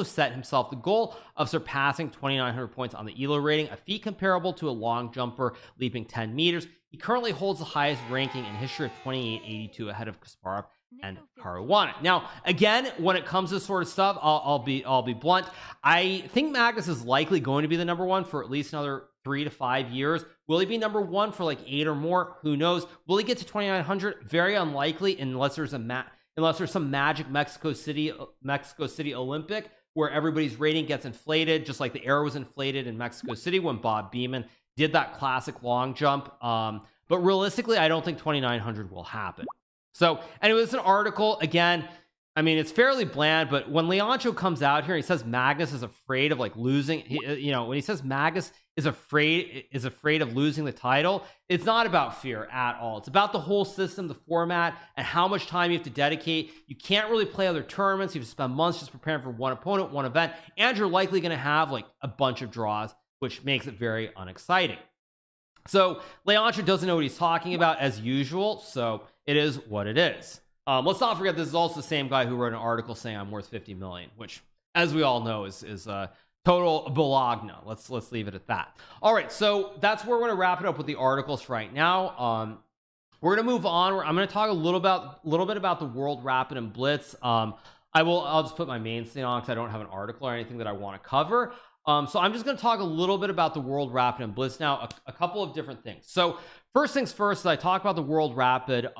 set himself the goal of surpassing 2,900 points on the ELO rating, a feat comparable to a long jumper leaping 10 meters. He currently holds the highest ranking in history of 2882, ahead of Kasparov and Caruana. Now, again, when it comes to this sort of stuff, I'll be blunt. I think Magnus is likely going to be the #1 for at least another 3 to 5 years. Will he be #1 for like 8 or more? Who knows? Will he get to 2,900? Very unlikely, unless there's some magic Mexico City Olympic where everybody's rating gets inflated, just like the air was inflated in Mexico City when Bob Beamon did that classic long jump. But realistically, I don't think 2,900 will happen. So anyway, it's an article. Again, I mean, it's fairly bland, but when Leoncho comes out here, he says Magnus is afraid of like losing, when he says Magnus is afraid of losing the title, it's not about fear at all. It's about the whole system, the format, and how much time you have to dedicate. You can't really play other tournaments. You have to spend months just preparing for one opponent, one event, and you're likely going to have like a bunch of draws, which makes it very unexciting. So Leoncho doesn't know what he's talking about as usual, so it is what it is. Let's not forget this is also the same guy who wrote an article saying I'm worth 50 million, which, as we all know, is total bologna. Let's leave it at that. All right, so that's where we're going to wrap it up with the articles right now. We're going to move on. I'm going to talk a little bit about the World Rapid and Blitz. I'll just put my main thing on because I don't have an article or anything that I want to cover. So I'm just going to talk a little bit about the World Rapid and Blitz now, a couple of different things. So first things first, I talk about the World Rapid.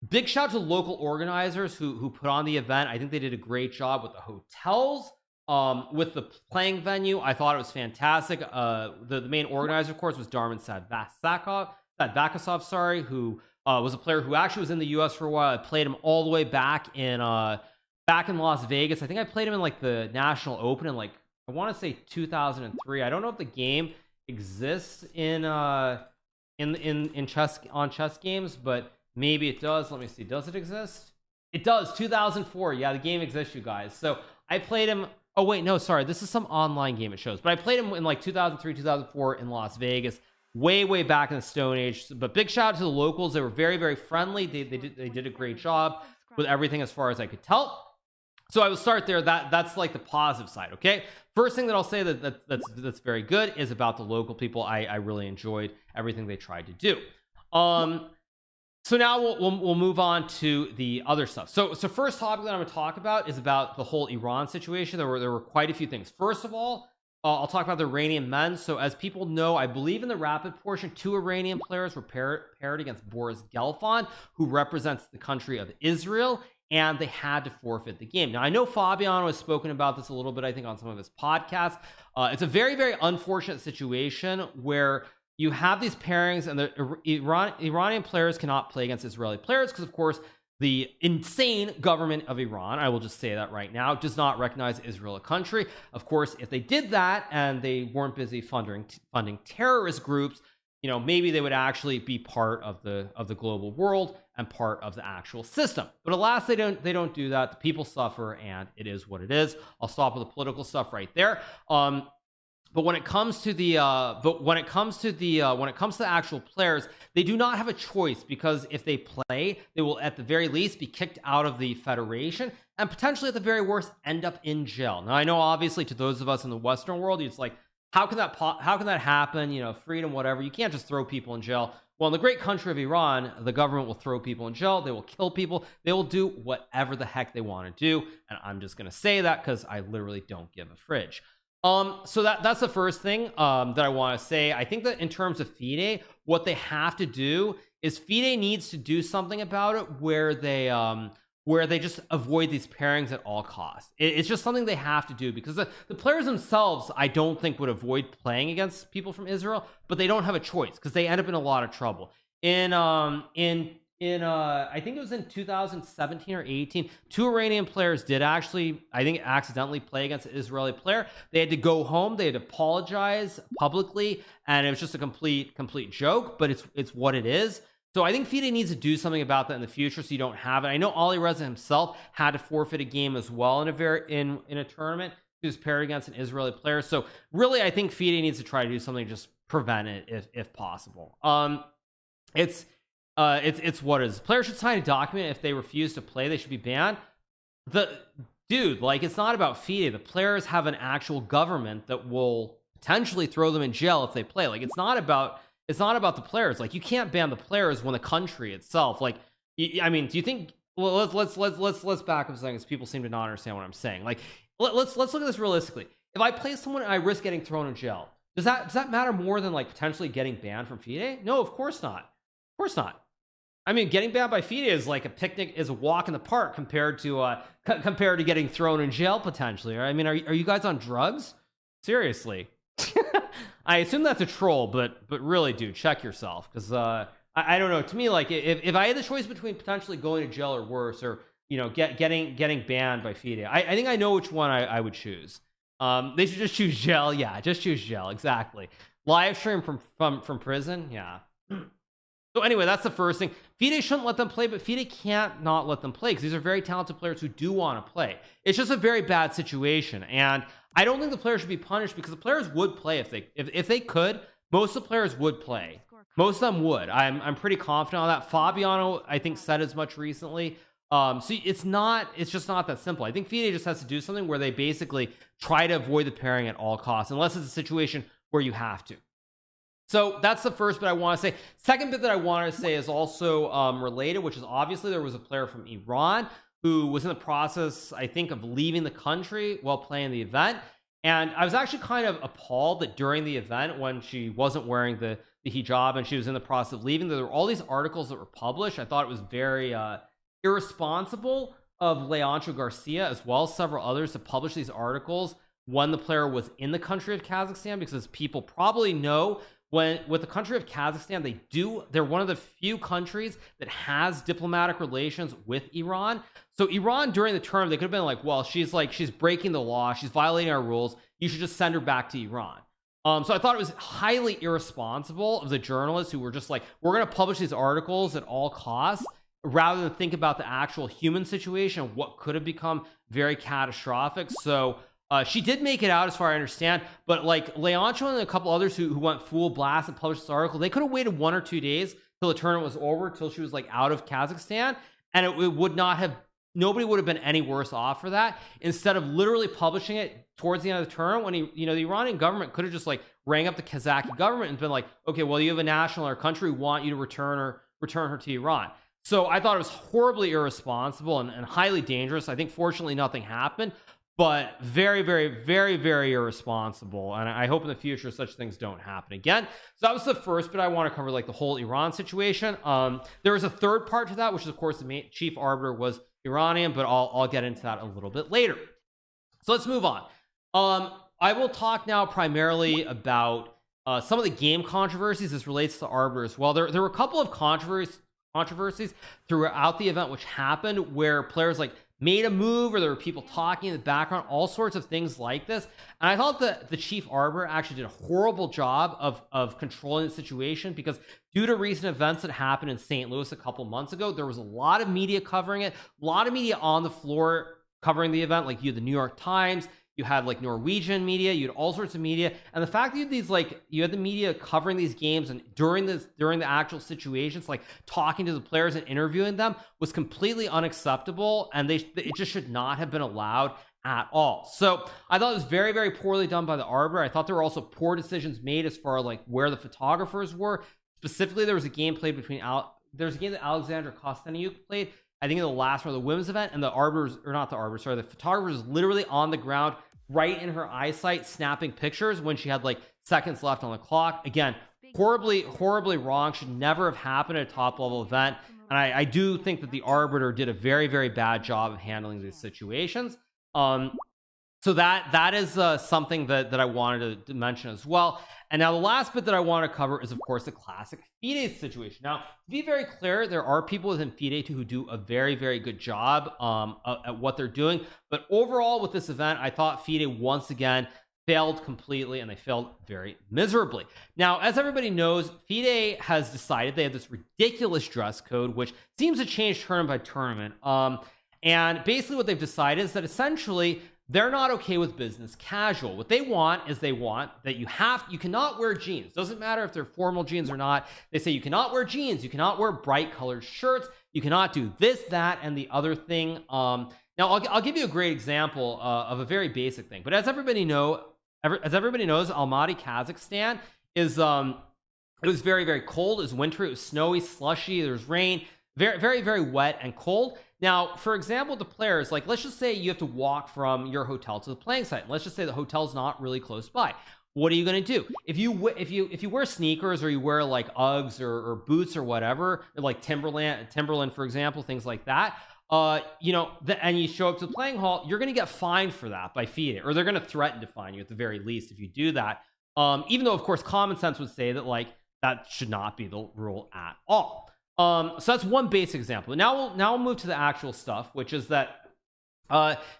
Big shout out to the local organizers who put on the event. I think they did a great job with the hotels, with the playing venue. I thought it was fantastic. The main organizer, of course, was Darman Sadvakasov, who was a player who actually was in the US for a while. I played him all the way back in Las Vegas. I think I played him in like the National Open in like, I want to say 2003. I don't know if the game exists in chess, on chess games, but maybe it does. Let me see. Does it exist? It does. 2004. Yeah, the game exists, you guys. So I played him. Oh, wait, no, sorry. This is some online game it shows. But I played him in like 2003, 2004 in Las Vegas, way back in the Stone Age. But big shout out to the locals. They were very friendly. They did a great job with everything as far as I could tell. So I will start there. That's like the positive side. Okay. First thing that I'll say that's very good is about the local people. I really enjoyed everything they tried to do. So now we'll move on to the other stuff. So first topic that I'm going to talk about is about the whole Iran situation. There were quite a few things. First of all, I'll talk about the Iranian men. So as people know, I believe in the rapid portion, 2 Iranian players were paired against Boris Gelfand, who represents the country of Israel, and they had to forfeit the game. Now, I know Fabiano has spoken about this a little bit, I think, on some of his podcasts. It's a very unfortunate situation where you have these pairings and the Iranian players cannot play against Israeli players because, of course, the insane government of Iran, I will just say that right now, does not recognize Israel a country. Of course, if they did that and they weren't busy funding terrorist groups, maybe they would actually be part of the global world and part of the actual system. But alas, they don't do that. The people suffer, and it is what it is. I'll stop with the political stuff right there. But when it comes to the actual players, they do not have a choice, because if they play, they will at the very least be kicked out of the federation and potentially at the very worst end up in jail. Now, I know obviously to those of us in the Western world, it's like, how can that happen? Freedom, whatever. You can't just throw people in jail. Well, in the great country of Iran, the government will throw people in jail. They will kill people. They will do whatever the heck they want to do. And I'm just going to say that because I literally don't give a fridge. So that's the first thing that I want to say. I think that in terms of FIDE, what they have to do is FIDE needs to do something about it where they just avoid these pairings at all costs. It's just something they have to do, because the players themselves, I don't think, would avoid playing against people from Israel, but they don't have a choice because they end up in a lot of trouble. I think it was in 2017 or 18, 2 Iranian players did actually, I think, accidentally play against an Israeli player. They had to go home. They had to apologize publicly, and it was just a complete joke, but it's what it is. So I think FIDE needs to do something about that in the future so you don't have it. I know Ali Reza himself had to forfeit a game as well in a tournament. He was paired against an Israeli player. So really, I think FIDE needs to try to do something to just prevent it if possible. It's what is players should sign a document. If they refuse to play, they should be banned. Dude, like, it's not about FIDE. The players have an actual government that will potentially throw them in jail if they play. Like, it's not about the players. Like, you can't ban the players when the country itself, like, I mean, do you think, well, let's back up a second, because people seem to not understand what I'm saying. Like, let's look at this realistically. If I play someone and I risk getting thrown in jail, does that matter more than like potentially getting banned from FIDE? No, of course not. Of course not. I mean, getting banned by FIDE is like a picnic, is a walk in the park compared to getting thrown in jail potentially. Right? I mean, are you guys on drugs? Seriously. I assume that's a troll, but really, dude, check yourself, because I don't know. To me, like, if I had the choice between potentially going to jail or worse, or getting banned by FIDE, I think I know which one I would choose. They should just choose jail. Yeah, just choose jail. Exactly. Live stream from prison. Yeah. So anyway, that's the first thing. FIDE shouldn't let them play, but FIDE can't not let them play, because these are very talented players who do want to play. It's just a very bad situation, and I don't think the players should be punished, because the players would play if they could. Most of the players would play. Most of them would. I'm pretty confident on that. Fabiano, I think, said as much recently. So it's just not that simple. I think FIDE just has to do something where they basically try to avoid the pairing at all costs, unless it's a situation where you have to. So that's the first bit I want to say. Second bit that I want to say is also related, which is obviously there was a player from Iran who was in the process, I think, of leaving the country while playing the event. And I was actually kind of appalled that during the event, when she wasn't wearing the hijab and she was in the process of leaving, there were all these articles that were published. I thought it was very irresponsible of Leandro Garcia, as well as several others, to publish these articles when the player was in the country of Kazakhstan, because as people probably know, with the country of Kazakhstan, they're one of the few countries that has diplomatic relations with Iran. So Iran, during the term, they could have been like, well, she's breaking the law, she's violating our rules, you should just send her back to Iran. So I thought it was highly irresponsible of the journalists who were just like, we're going to publish these articles at all costs, rather than think about the actual human situation, what could have become very catastrophic. So she did make it out, as far as I understand, but like Leandro and a couple others who went full blast and published this article, they could have waited 1 or 2 days till the tournament was over, till she was like out of Kazakhstan, and it would not have, nobody would have been any worse off for that, instead of literally publishing it towards the end of the tournament, when the Iranian government could have just like rang up the Kazakh government and been like, okay, well, you have a national in our country, we want you to return her to Iran. So I thought it was horribly irresponsible and highly dangerous. I think fortunately nothing happened, but very, very, very, very irresponsible. And I hope in the future such things don't happen again. So that was the first bit I want to cover, like the whole Iran situation. There was a third part to that, which is, of course, the chief arbiter was Iranian, but I'll get into that a little bit later. So let's move on. I will talk now primarily about some of the game controversies. This relates to arbiter as well. There were a couple of controversies throughout the event which happened, where players like made a move, or there were people talking in the background, all sorts of things like this. And I thought that the chief arbiter actually did a horrible job of controlling the situation, because due to recent events that happened in St. Louis a couple months ago, there was a lot of media covering it, a lot of media on the floor covering the event. Like, you had the New York Times, you had like Norwegian media, you had all sorts of media, and the fact that you had the media covering these games and during the actual situations, like talking to the players and interviewing them, was completely unacceptable, and it just should not have been allowed at all. So I thought it was very, very poorly done by the arbiter. I thought there were also poor decisions made as far as like where the photographers were. Specifically, there was a game played between there's a game that Alexandra Kosteniuk played, I think, in the last round of the women's event, and the photographer was literally on the ground right in her eyesight, snapping pictures when she had like seconds left on the clock. Again, horribly wrong, should never have happened at a top level event. And I do think that the arbiter did a very, very bad job of handling these situations. So that is something that I wanted to mention as well. And now the last bit that I want to cover is, of course, the classic FIDE situation. Now, to be very clear, there are people within FIDE who do a very, very good job at what they're doing. But overall with this event, I thought FIDE once again failed completely, and they failed very miserably. Now, as everybody knows, FIDE has decided they have this ridiculous dress code, which seems to change tournament by tournament. And basically what they've decided is that essentially they're not okay with business casual. What they want is they want that you cannot wear jeans. Doesn't matter if they're formal jeans or not. They say you cannot wear jeans, you cannot wear bright colored shirts, you cannot do this, that, and the other thing. Now I'll give you a great example of a very basic thing. But as everybody knows, Almaty, Kazakhstan is it was very, very cold. It was winter, it was snowy, slushy, there was rain, very, very, very wet and cold. Now, for example, the players, like, let's just say you have to walk from your hotel to the playing site. And let's just say the hotel's not really close by. What are you going to do? If you wear sneakers, or you wear like Uggs or boots or whatever, like Timberland, for example, things like that, you know, and you show up to the playing hall, you're going to get fined for that by FIDE, or they're going to threaten to fine you at the very least if you do that. Even though, of course, common sense would say that, like, that should not be the rule at all. So that's one basic example. Now we'll move to the actual stuff, which is that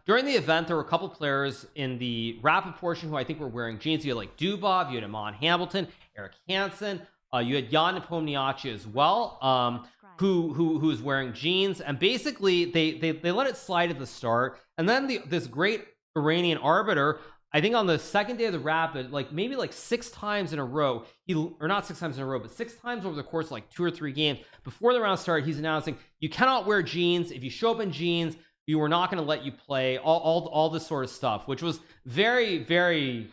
during the event there were a couple players in the rapid portion who I think were wearing jeans. You had like Dubov, you had Amon Hamilton, Eric Hansen, you had Jan Nepomniachtchi as well, who was wearing jeans, and basically they let it slide at the start, and then this great Iranian arbiter, I think on the second day of the rapid, like maybe like 6 times in a row, or not 6 times in a row, but 6 times over the course of like 2 or 3 games before the round started, he's announcing you cannot wear jeans. If you show up in jeans, you were not going to let you play, all this sort of stuff, which was very, very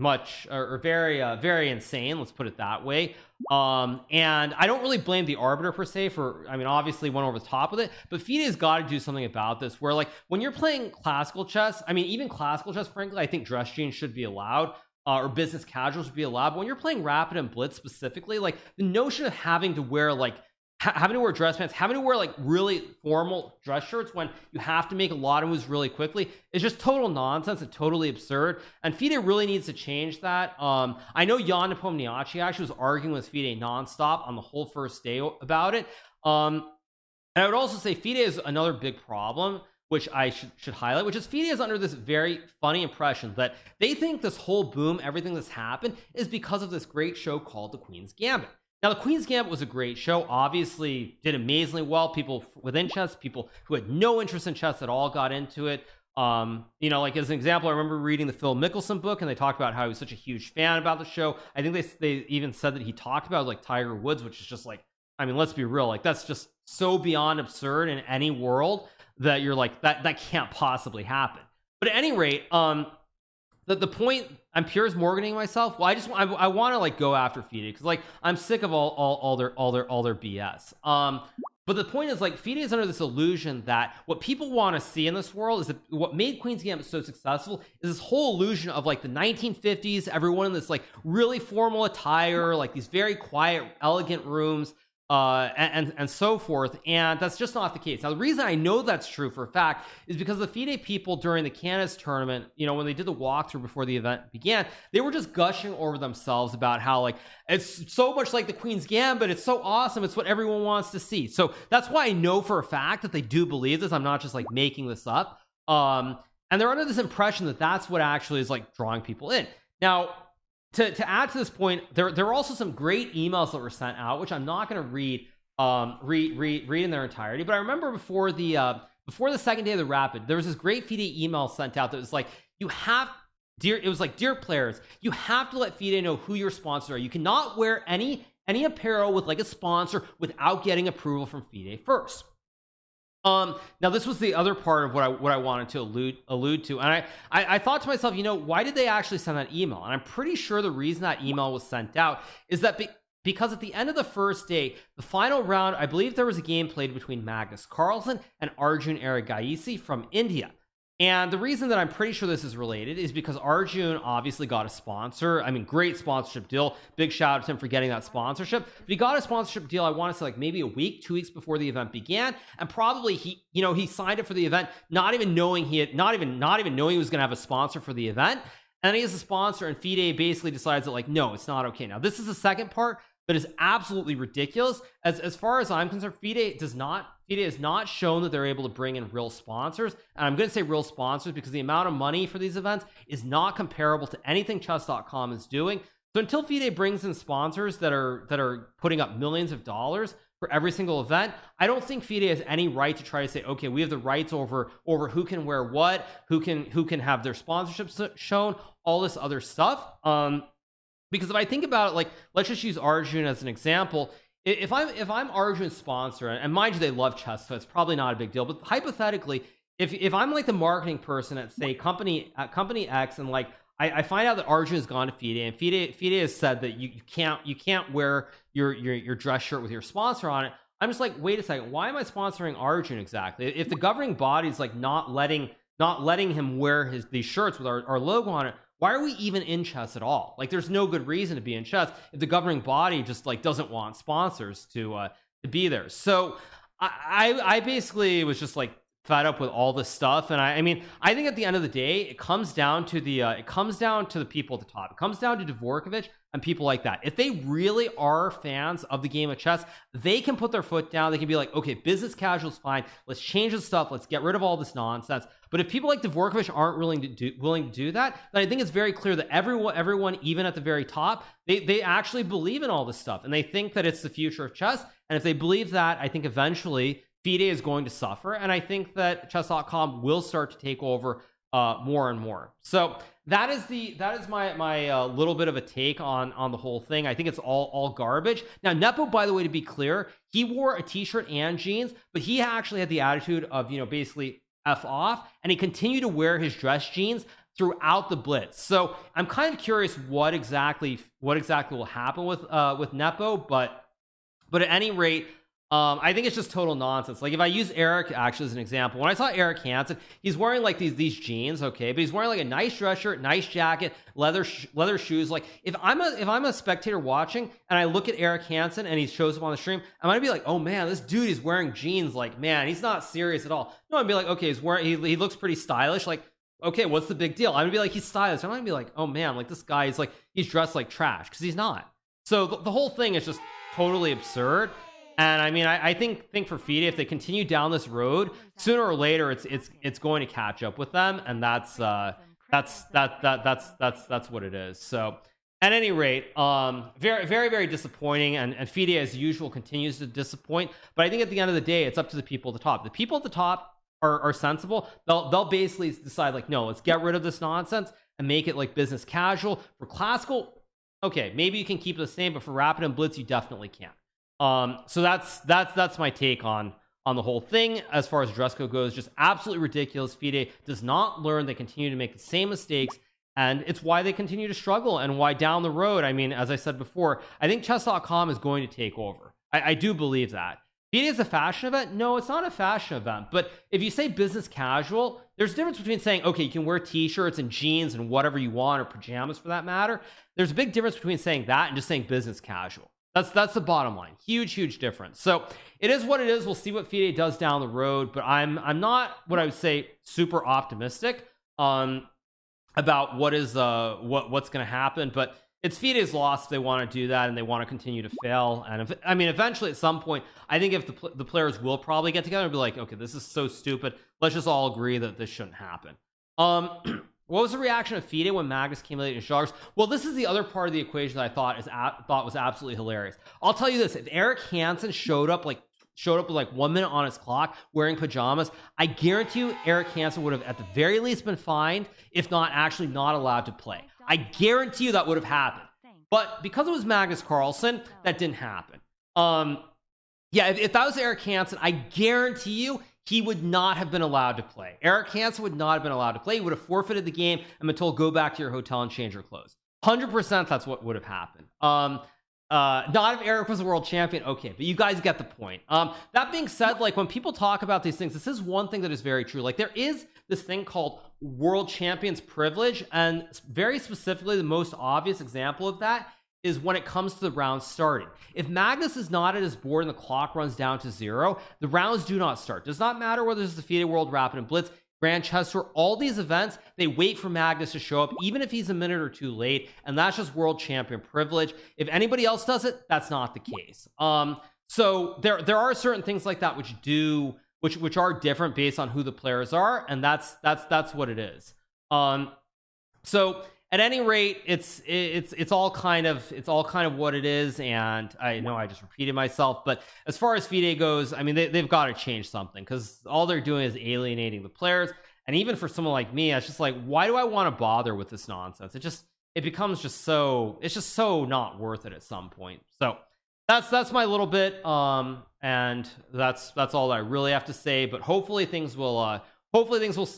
much, or very, very insane. Let's put it that way. And I don't really blame the arbiter per se for, I mean, obviously went over the top with it, but FIDE has got to do something about this, where like when you're playing classical chess, I mean, even classical chess, frankly, I think dress jeans should be allowed, or business casual should be allowed. But when you're playing rapid and blitz specifically, like the notion of having to wear like having to wear dress pants, having to wear like really formal dress shirts when you have to make a lot of moves really quickly is just total nonsense and totally absurd. And FIDE really needs to change that. I know Jan Nepomniachtchi actually was arguing with FIDE nonstop on the whole first day about it. And I would also say FIDE is another big problem, which I should highlight, which is FIDE is under this very funny impression that they think this whole boom, everything that's happened, is because of this great show called The Queen's Gambit. Now, The Queen's Gambit was a great show, obviously did amazingly well. People within chess, people who had no interest in chess at all got into it. You know, like as an example, I remember reading the Phil Mickelson book, and they talked about how he was such a huge fan about the show. I think they even said that he talked about like Tiger Woods, which is just like, I mean, let's be real, like that's just so beyond absurd in any world that you're like, that can't possibly happen. But at any rate, the point, I'm Piers Morganing myself. Well, I want to like go after FIDE because like I'm sick of all their BS. But the point is, like, FIDE is under this illusion that what people want to see in this world is that what made Queen's Gambit so successful is this whole illusion of like the 1950s, everyone in this like really formal attire, like these very quiet, elegant rooms, and so forth. And that's just not the case. Now, the reason I know that's true for a fact is because the FIDE people during the Canada's tournament, you know, when they did the walkthrough before the event began, they were just gushing over themselves about how like it's so much like the Queen's Gambit, it's so awesome, it's what everyone wants to see. So that's why I know for a fact that they do believe this. I'm not just like making this up. And they're under this impression that that's what actually is like drawing people in. Now, to add to this point, there were also some great emails that were sent out, which I'm not going to read in their entirety. But I remember before the second day of the rapid, there was this great FIDE email sent out that was like, dear players, you have to let FIDE know who your sponsors are. You cannot wear any apparel with like a sponsor without getting approval from FIDE first. Now this was the other part of what I wanted to allude to, and I thought to myself, you know, why did they actually send that email? And I'm pretty sure the reason that email was sent out is that because at the end of the first day, the final round, I believe there was a game played between Magnus Carlsen and Arjun Erigaisi from India. And the reason that I'm pretty sure this is related is because Arjun obviously got a sponsor. I mean, great sponsorship deal. Big shout out to him for getting that sponsorship. But he got a sponsorship deal, I want to say like maybe a week, 2 weeks before the event began. And probably he signed up for the event, not even knowing he was going to have a sponsor for the event. And he has a sponsor, and FIDE basically decides that like, no, it's not okay. Now, this is the second part that is absolutely ridiculous. As far as I'm concerned, FIDE FIDE has not shown that they're able to bring in real sponsors, and I'm going to say real sponsors because the amount of money for these events is not comparable to anything chess.com is doing. So until FIDE brings in sponsors that are putting up millions of dollars for every single event, I don't think FIDE has any right to try to say, okay, we have the rights over who can wear what, who can have their sponsorships shown, all this other stuff. Because if I think about it, like, let's just use Arjun as an example. If I'm Arjun's sponsor, and mind you, they love chess, so it's probably not a big deal. But hypothetically, if I'm like the marketing person at, say, company X, and like I find out that Arjun has gone to FIDE, and FIDE has said that you can't wear your dress shirt with your sponsor on it. I'm just like, wait a second, why am I sponsoring Arjun exactly? If the governing body is like not letting him wear these shirts with our logo on it, why are we even in chess at all? Like, there's no good reason to be in chess if the governing body just like doesn't want sponsors to be there. So I basically was just like fed up with all this stuff, and I mean, I think at the end of the day, it comes down to the people at the top. It comes down to Dvorkovich and people like that. If they really are fans of the game of chess, they can put their foot down. They can be like, okay, business casual is fine. Let's change the stuff. Let's get rid of all this nonsense. But if people like Dvorkovich aren't willing to do that, then I think it's very clear that everyone, even at the very top, they actually believe in all this stuff, and they think that it's the future of chess. And if they believe that, I think eventually FIDE is going to suffer, and I think that chess.com will start to take over more and more. So that is my little bit of a take on the whole thing. I think it's all garbage. Now, Nepo, by the way, to be clear, he wore a t-shirt and jeans, but he actually had the attitude of, basically F off, and he continued to wear his dress jeans throughout the Blitz. So I'm kind of curious what exactly will happen with Nepo, but at any rate, I think it's just total nonsense. Like, if I use Eric actually as an example, when I saw Eric Hansen, he's wearing like these jeans, okay, but he's wearing like a nice dress shirt, nice jacket, leather shoes. Like, if I'm a spectator watching and I look at Eric Hansen and he shows up on the stream, I'm gonna be like, oh man, this dude is wearing jeans. Like, man, he's not serious at all. No, I'd be like, okay, he looks pretty stylish. Like, okay, what's the big deal? I'm gonna be like, he's stylish. I'm gonna be like, oh man, like, this guy is like, he's dressed like trash, because he's not. So the whole thing is just totally absurd. And I mean, I think for FIDE, if they continue down this road, sooner or later it's going to catch up with them, and that's what it is. So at any rate, very, very, very disappointing, and FIDE as usual continues to disappoint. But I think at the end of the day, it's up to the people at the top. The people at the top are sensible. They'll basically decide, like, no, let's get rid of this nonsense and make it like business casual. For classical, okay, maybe you can keep it the same, but for rapid and blitz, you definitely can't. So that's my take on the whole thing. As far as dress code goes, just absolutely ridiculous. FIDE does not learn. They continue to make the same mistakes, and it's why they continue to struggle, and why down the road, I mean, as I said before, I think chess.com is going to take over. I do believe that. FIDE is a fashion event? No, it's not a fashion event. But if you say business casual, there's a difference between saying, okay, you can wear t-shirts and jeans and whatever you want, or pajamas for that matter. There's a big difference between saying that and just saying business casual. That's the bottom line. Huge difference. So it is what it is. We'll see what FIDE does down the road, but I'm not, what I would say, super optimistic about what's going to happen. But it's FIDE's loss if they want to do that and they want to continue to fail. And I mean, eventually at some point, I think if the players will probably get together and be like, okay, this is so stupid, let's just all agree that this shouldn't happen. What was the reaction of FIDE when Magnus came late in joggers? Well, this is the other part of the equation that I thought was absolutely hilarious. I'll tell you this: if Eric Hansen showed up with like 1 minute on his clock wearing pajamas, I guarantee you Eric Hansen would have at the very least been fined, if not actually not allowed to play. I guarantee you that would have happened. But because it was Magnus Carlsen, that didn't happen. Yeah, if that was Eric Hansen, I guarantee you he would not have been allowed to play. Eric Hansen would not have been allowed to play. He would have forfeited the game and been told, go back to your hotel and change your clothes. 100% that's what would have happened. Not if Eric was a world champion. Okay, but you guys get the point. That being said, like, when people talk about these things, this is one thing that is very true. Like, there is this thing called world champions privilege, and very specifically, the most obvious example of that is when it comes to the rounds starting. If Magnus is not at his board and the clock runs down to 0, the rounds do not start. Does not matter whether it's the FIDE World Rapid and Blitz, Grand Chess Tour, all these events, they wait for Magnus to show up, even if he's a minute or two late, and that's just world champion privilege. If anybody else does it, that's not the case. So there are certain things like that which are different based on who the players are, and that's what it is. So at any rate, it's all kind of what it is. And I know I just repeated myself, but as far as FIDE goes, I mean, they've got to change something, because all they're doing is alienating the players. And even for someone like me, it's just like, why do I want to bother with this nonsense? It becomes just so, it's just so not worth it at some point. So that's my little bit, and that's all I really have to say. But hopefully things will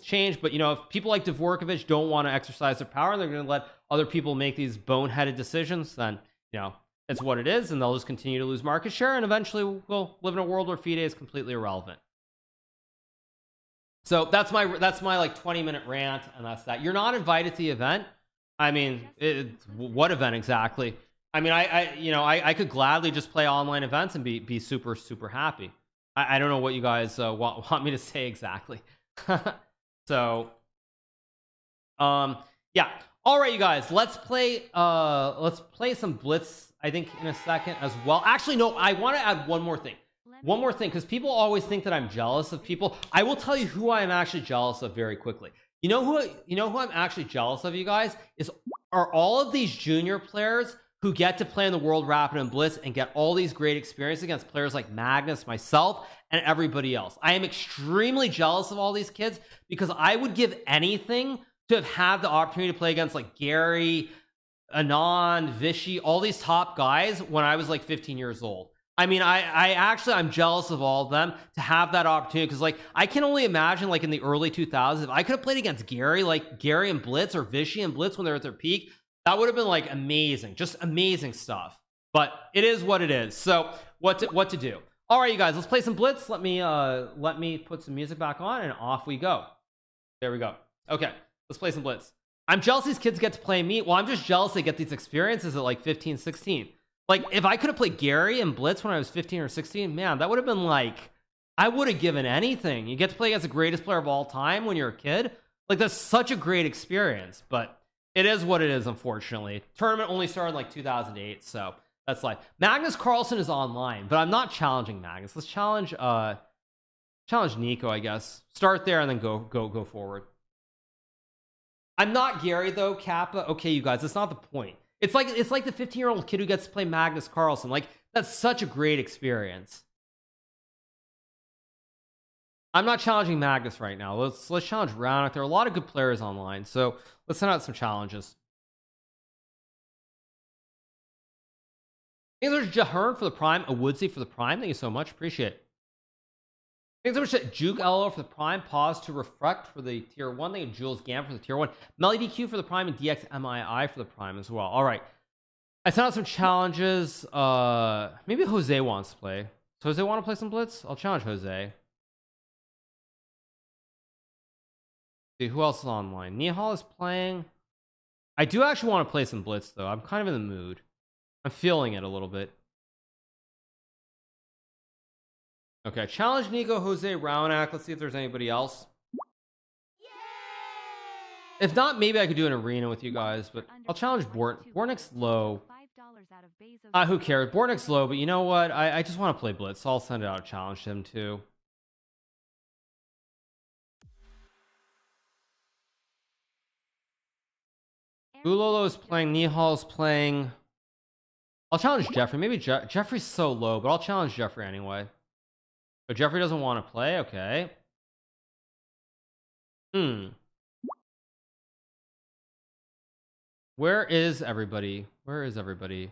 change. But you know, if people like Dvorkovich don't want to exercise their power and they're going to let other people make these boneheaded decisions, then you know, it's what it is, and they'll just continue to lose market share, and eventually we'll live in a world where FIDE is completely irrelevant. So that's my like 20-minute rant, and that's that. You're not invited to the event. I mean, what event exactly? I mean, I could gladly just play online events and be super happy. I don't know what you guys want me to say exactly. So yeah, all right, you guys, let's play some Blitz, I think, in a second as well. Actually, no, I want to add one more thing, because people always think that I'm jealous of people. I will tell you who I am actually jealous of very quickly. You know who I'm actually jealous of, you guys, are all of these junior players who get to play in the World Rapid and Blitz and get all these great experience against players like Magnus, myself, and everybody else. I am extremely jealous of all these kids, because I would give anything to have had the opportunity to play against like Gary, Anand, Vishy, all these top guys when I was like 15 years old. I mean, I'm jealous of all of them to have that opportunity, because like I can only imagine, like in the early 2000s, if I could have played against Gary and Blitz, or Vishy and Blitz when they're at their peak, that would have been like amazing, just amazing stuff. But it is what it is. So what to do? All right, you guys, let's play some Blitz. Let me put some music back on, and off we go. There we go. Okay, let's play some Blitz. I'm jealous these kids get to play me. Well, I'm just jealous they get these experiences at like 15, 16. Like, if I could have played Gary and Blitz when I was 15 or 16, man, that would have been like, I would have given anything. You get to play against the greatest player of all time when you're a kid. Like, that's such a great experience. But it is what it is, unfortunately. Tournament only started in like 2008, so that's life. Magnus Carlsen is online, but I'm not challenging Magnus. Let's challenge Nico, I guess. Start there and then go forward. I'm not Gary though, Kappa. Okay, you guys, that's not the point. It's like the 15-year-old kid who gets to play Magnus Carlsen. Like, that's such a great experience. I'm not challenging Magnus right now. Let's challenge Raunik. There are a lot of good players online, so let's send out some challenges. Thanks so much, Jahern, for the Prime. A Woodsy for the Prime. Thank you so much. Appreciate it. Thanks so much, Juke LO for the Prime. Pause to reflect for the tier 1. Thank you, Jules Gam for the tier 1. MellyDQ for the Prime, and DXMII for the Prime as well. All right. I sent out some challenges. Maybe Jose wants to play. Does Jose want to play some Blitz? I'll challenge Jose. See, who else is online? Nihal is playing. I do actually want to play some Blitz, though. I'm kind of in the mood. I'm feeling it a little bit. Okay, challenge Nico, Jose, Raunak. Let's see if there's anybody else. If not, maybe I could do an arena with you guys, but I'll challenge Bornik's low. Who cares? Bornik's low, but you know what? I just want to play Blitz, so I'll send it out to challenge him too. Bulolo is playing, Nihal's playing. I'll challenge Jeffrey. Maybe Jeffrey's so low, but I'll challenge Jeffrey anyway. But Jeffrey doesn't want to play. Okay. Where is everybody? Where is everybody?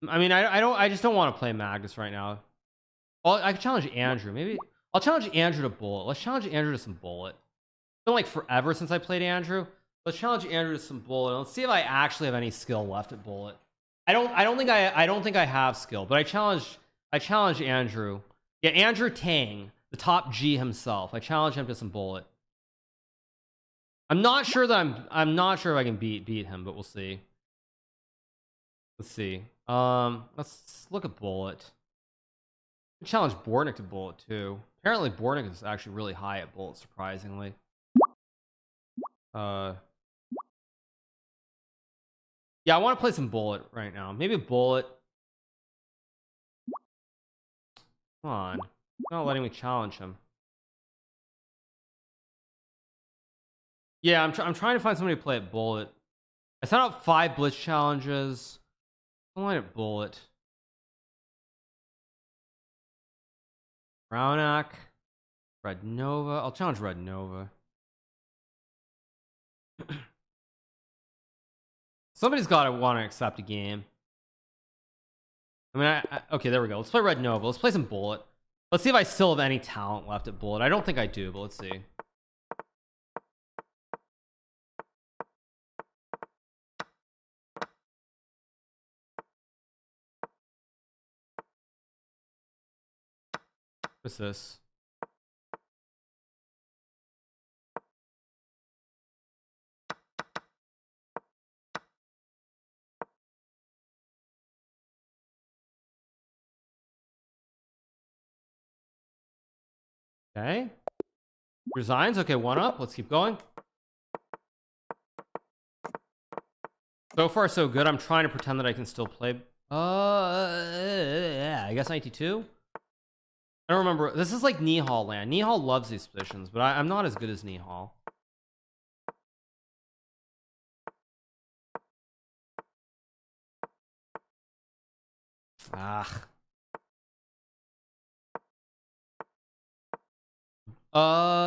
I mean, I just don't want to play Magnus right now. I could challenge Andrew. Maybe I'll challenge Andrew to Bullet. Let's challenge Andrew to some Bullet. It's been like forever since I played Andrew. Let's challenge Andrew to some Bullet. Let's see if I actually have any skill left at Bullet. I don't think I have skill, but I challenge Andrew. Yeah, Andrew Tang, the top G himself. I challenge him to some Bullet. I'm not sure if I can beat him, but we'll see. Let's see. Let's look at Bullet. I challenge Bornik to Bullet too. Apparently Bornik is actually really high at Bullet, surprisingly. Yeah, I want to play some Bullet right now. Maybe Bullet. Come on. Not letting me challenge him. Yeah, I'm trying to find somebody to play at Bullet. I sent out 5 Blitz challenges. I'm going at Bullet. Brownak. Red Nova. I'll challenge Red Nova. Somebody's got to want to accept a game. I mean, okay, there we go. Let's play Red Nova. Let's play some Bullet. Let's see if I still have any talent left at Bullet. I don't think I do, but let's see. What's this? Okay. Resigns. Okay, 1 up. Let's keep going. So far, so good. I'm trying to pretend that I can still play. I guess 92. I don't remember. This is like Nihal land. Nihal loves these positions, but I'm not as good as Nihal. Ah.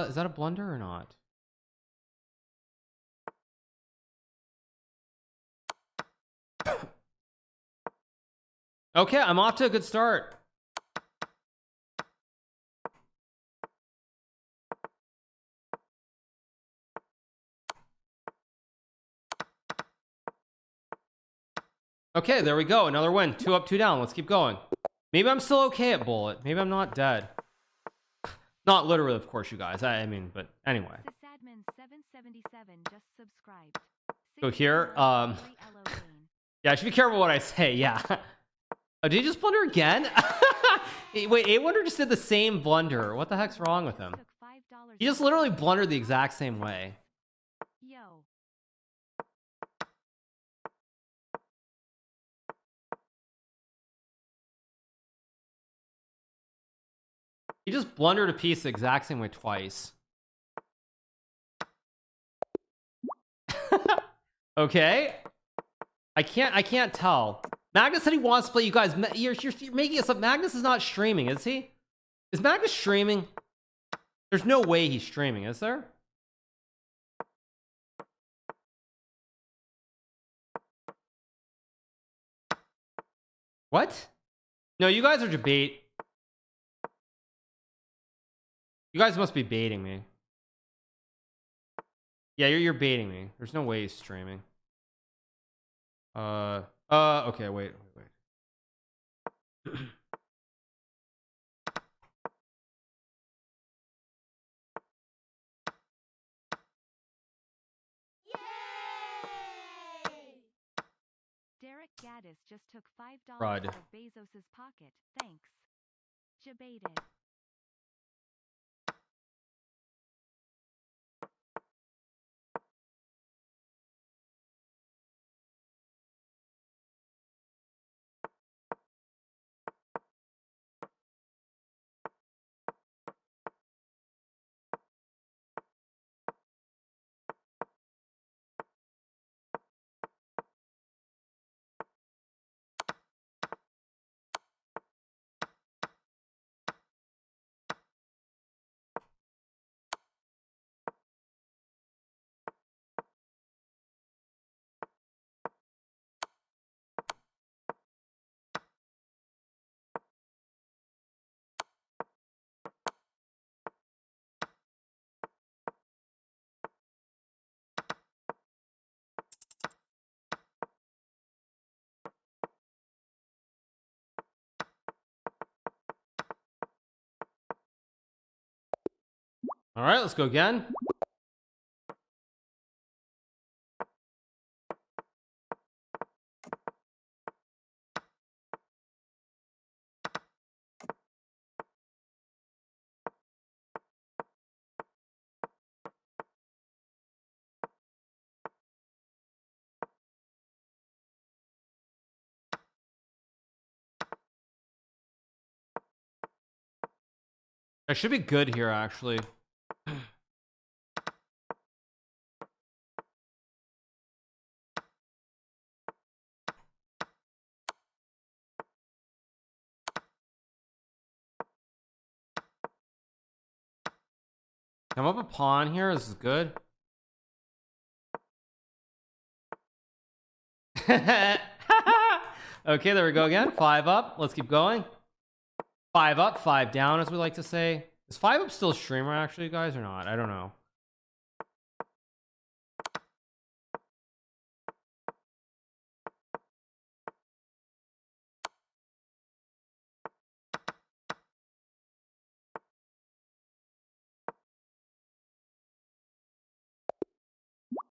Is that a blunder or not? Okay, I'm off to a good start. Okay, there we go. Another win. 2 up, 2 down. Let's keep going. Maybe I'm still okay at Bullet. Maybe I'm not dead. Not literally, of course, you guys. I mean, but anyway. So here, yeah, I should be careful what I say. Yeah. Oh, did he just blunder again? Wait, A-Wonder just did the same blunder. What the heck's wrong with him? He just literally blundered the exact same way. Yo. He just blundered a piece the exact same way twice. Okay. I can't tell. Magnus said he wants to play. You guys, you're making us up. Magnus is not streaming, is he? Is Magnus streaming? There's no way he's streaming, is there? What? No, you guys are debate. You guys must be baiting me. Yeah, you're baiting me. There's no way he's streaming. Okay, wait. Derek Gaddis just took $5 Rud. out of Bezos's pocket. Thanks. Debated. All right, let's go again. I should be good here, actually. I'm up a pawn here. This is good. Okay, there we go again. 5 up. Let's keep going. 5 up, 5 down, as we like to say. Is 5 up still a streamer, actually, guys, or not? I don't know.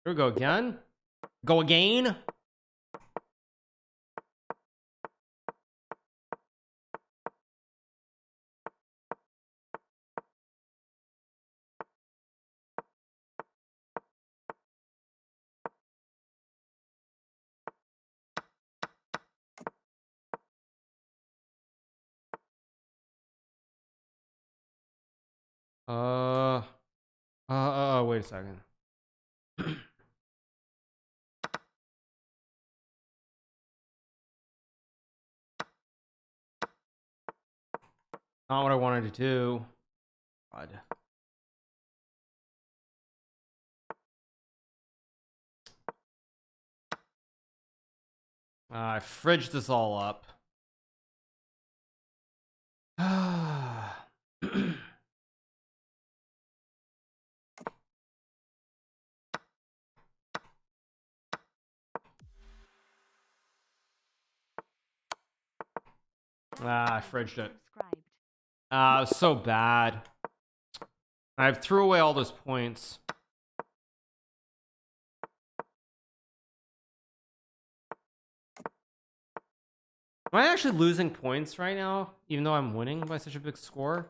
Here we go again. Go again. Wait a second. Not what I wanted to do. God. I fridged this all up. I fridged it. It was so bad. I threw away all those points. Am I actually losing points right now, even though I'm winning by such a big score?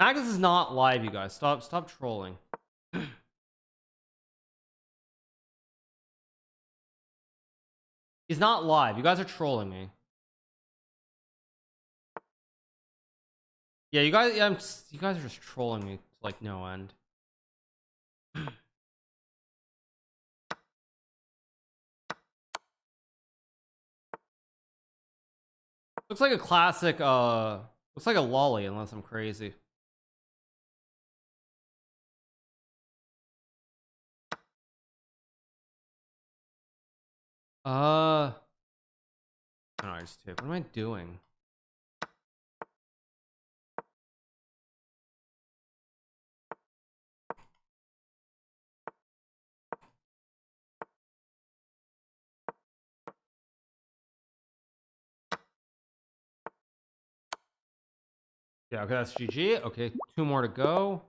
Magnus is not live, you guys. Stop trolling. He's not live. You guys are trolling me. Yeah, you guys. Yeah, you guys are just trolling me to like no end. Looks like a classic. Looks like a lolly, unless I'm crazy. I don't know. I just tip. What am I doing? Yeah, okay, that's GG. Okay, 2 more to go.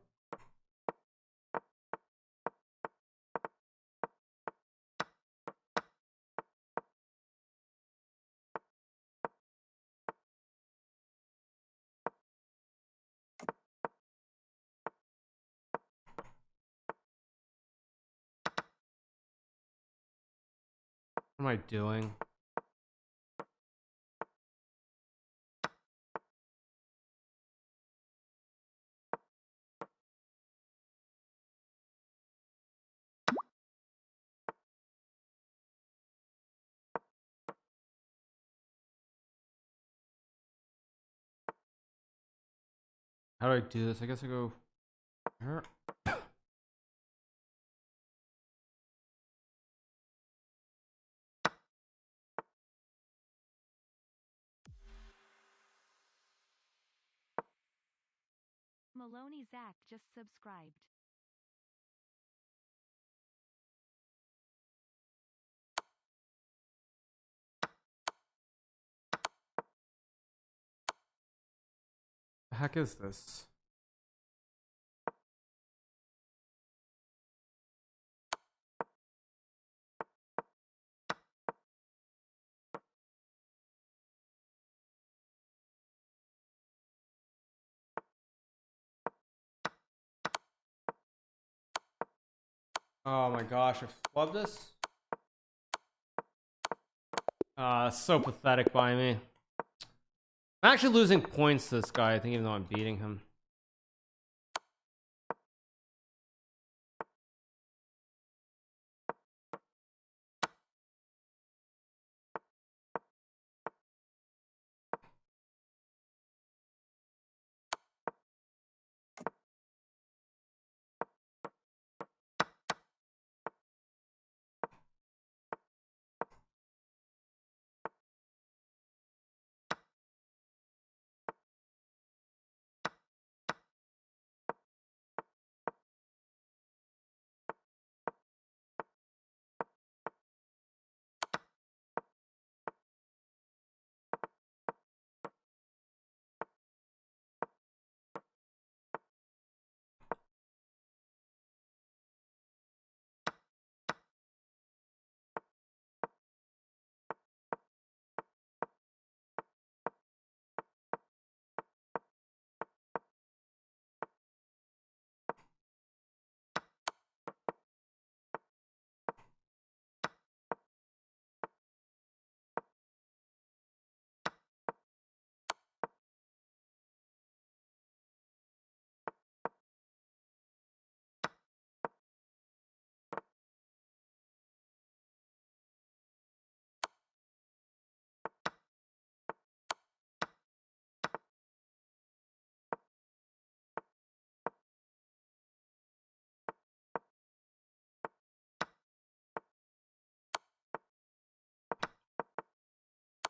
What am I doing? How do I do this? I guess I go here. Maloney Zach just subscribed. The heck is this? Oh my gosh, I flubbed this. So pathetic by me. I'm actually losing points to this guy, I think, even though I'm beating him.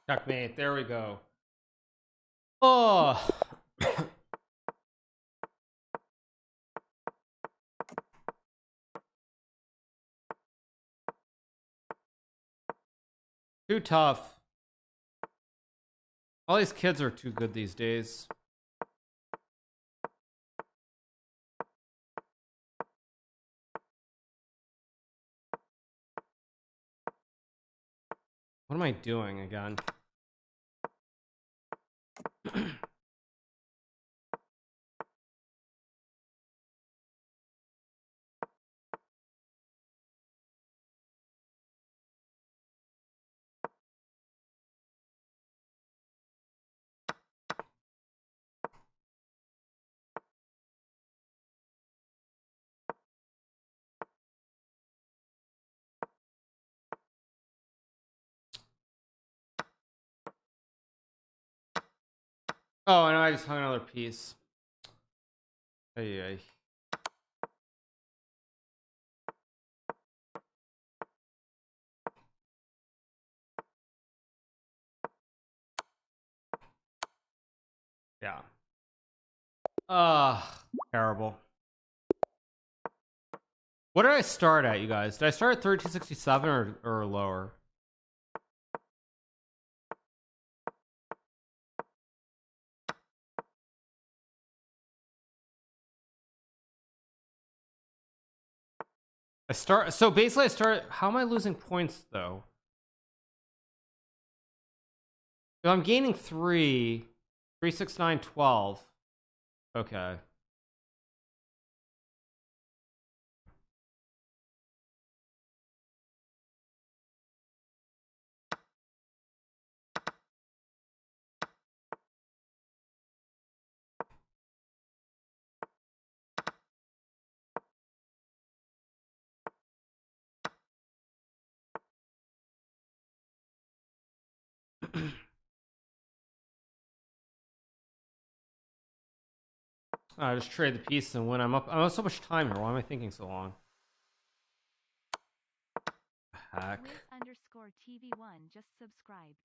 Checkmate, there we go. Oh. Too tough. All these kids are too good these days. What am I doing again? Oh, and I just hung another piece. Hey. Yeah. Terrible. What did I start at, you guys? Did I start at 1367 or lower? So basically I start. How am I losing points though? If I'm gaining 3, 3, 6, 9, 12. Okay. I just trade the piece and win. I'm up so much time here. Why am I thinking so long? Heck. Blitz_TV1 just subscribed.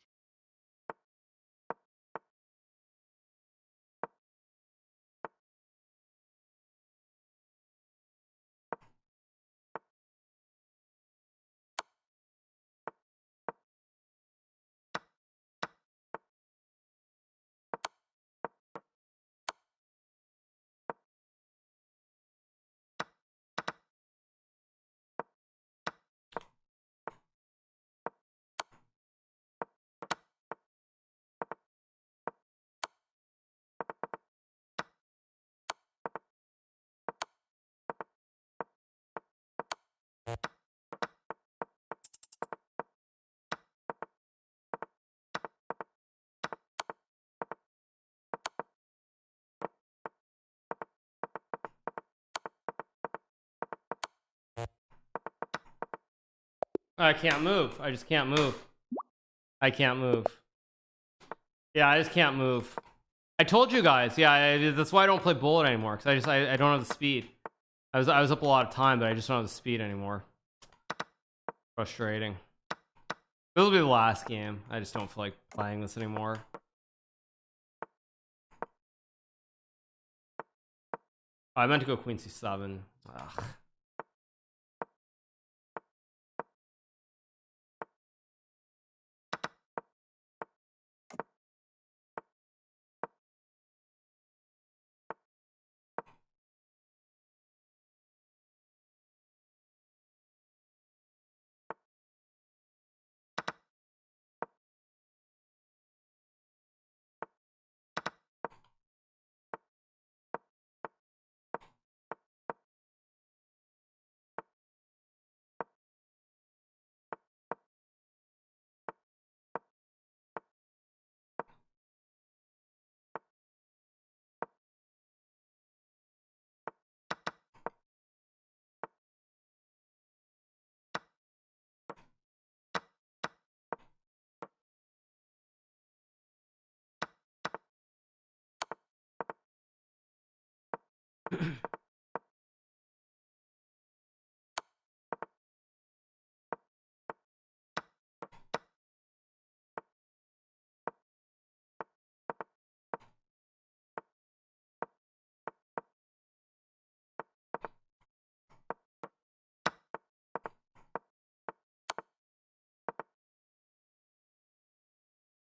I can't move. I just can't move. I can't move. Yeah, I just can't move. I told you guys. Yeah, that's why I don't play bullet anymore, because I don't have the speed. I was up a lot of time, but I just don't have the speed anymore. Frustrating. This will be the last game. I just don't feel like playing this anymore. Oh, I meant to go queen c7. Ugh.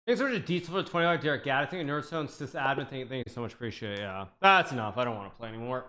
Thanks so much to Diesel for the $20 Derek Gadd. I think a Nerdstone sys admin thing. Thank you so much. Appreciate it. Yeah, that's enough. I don't want to play anymore.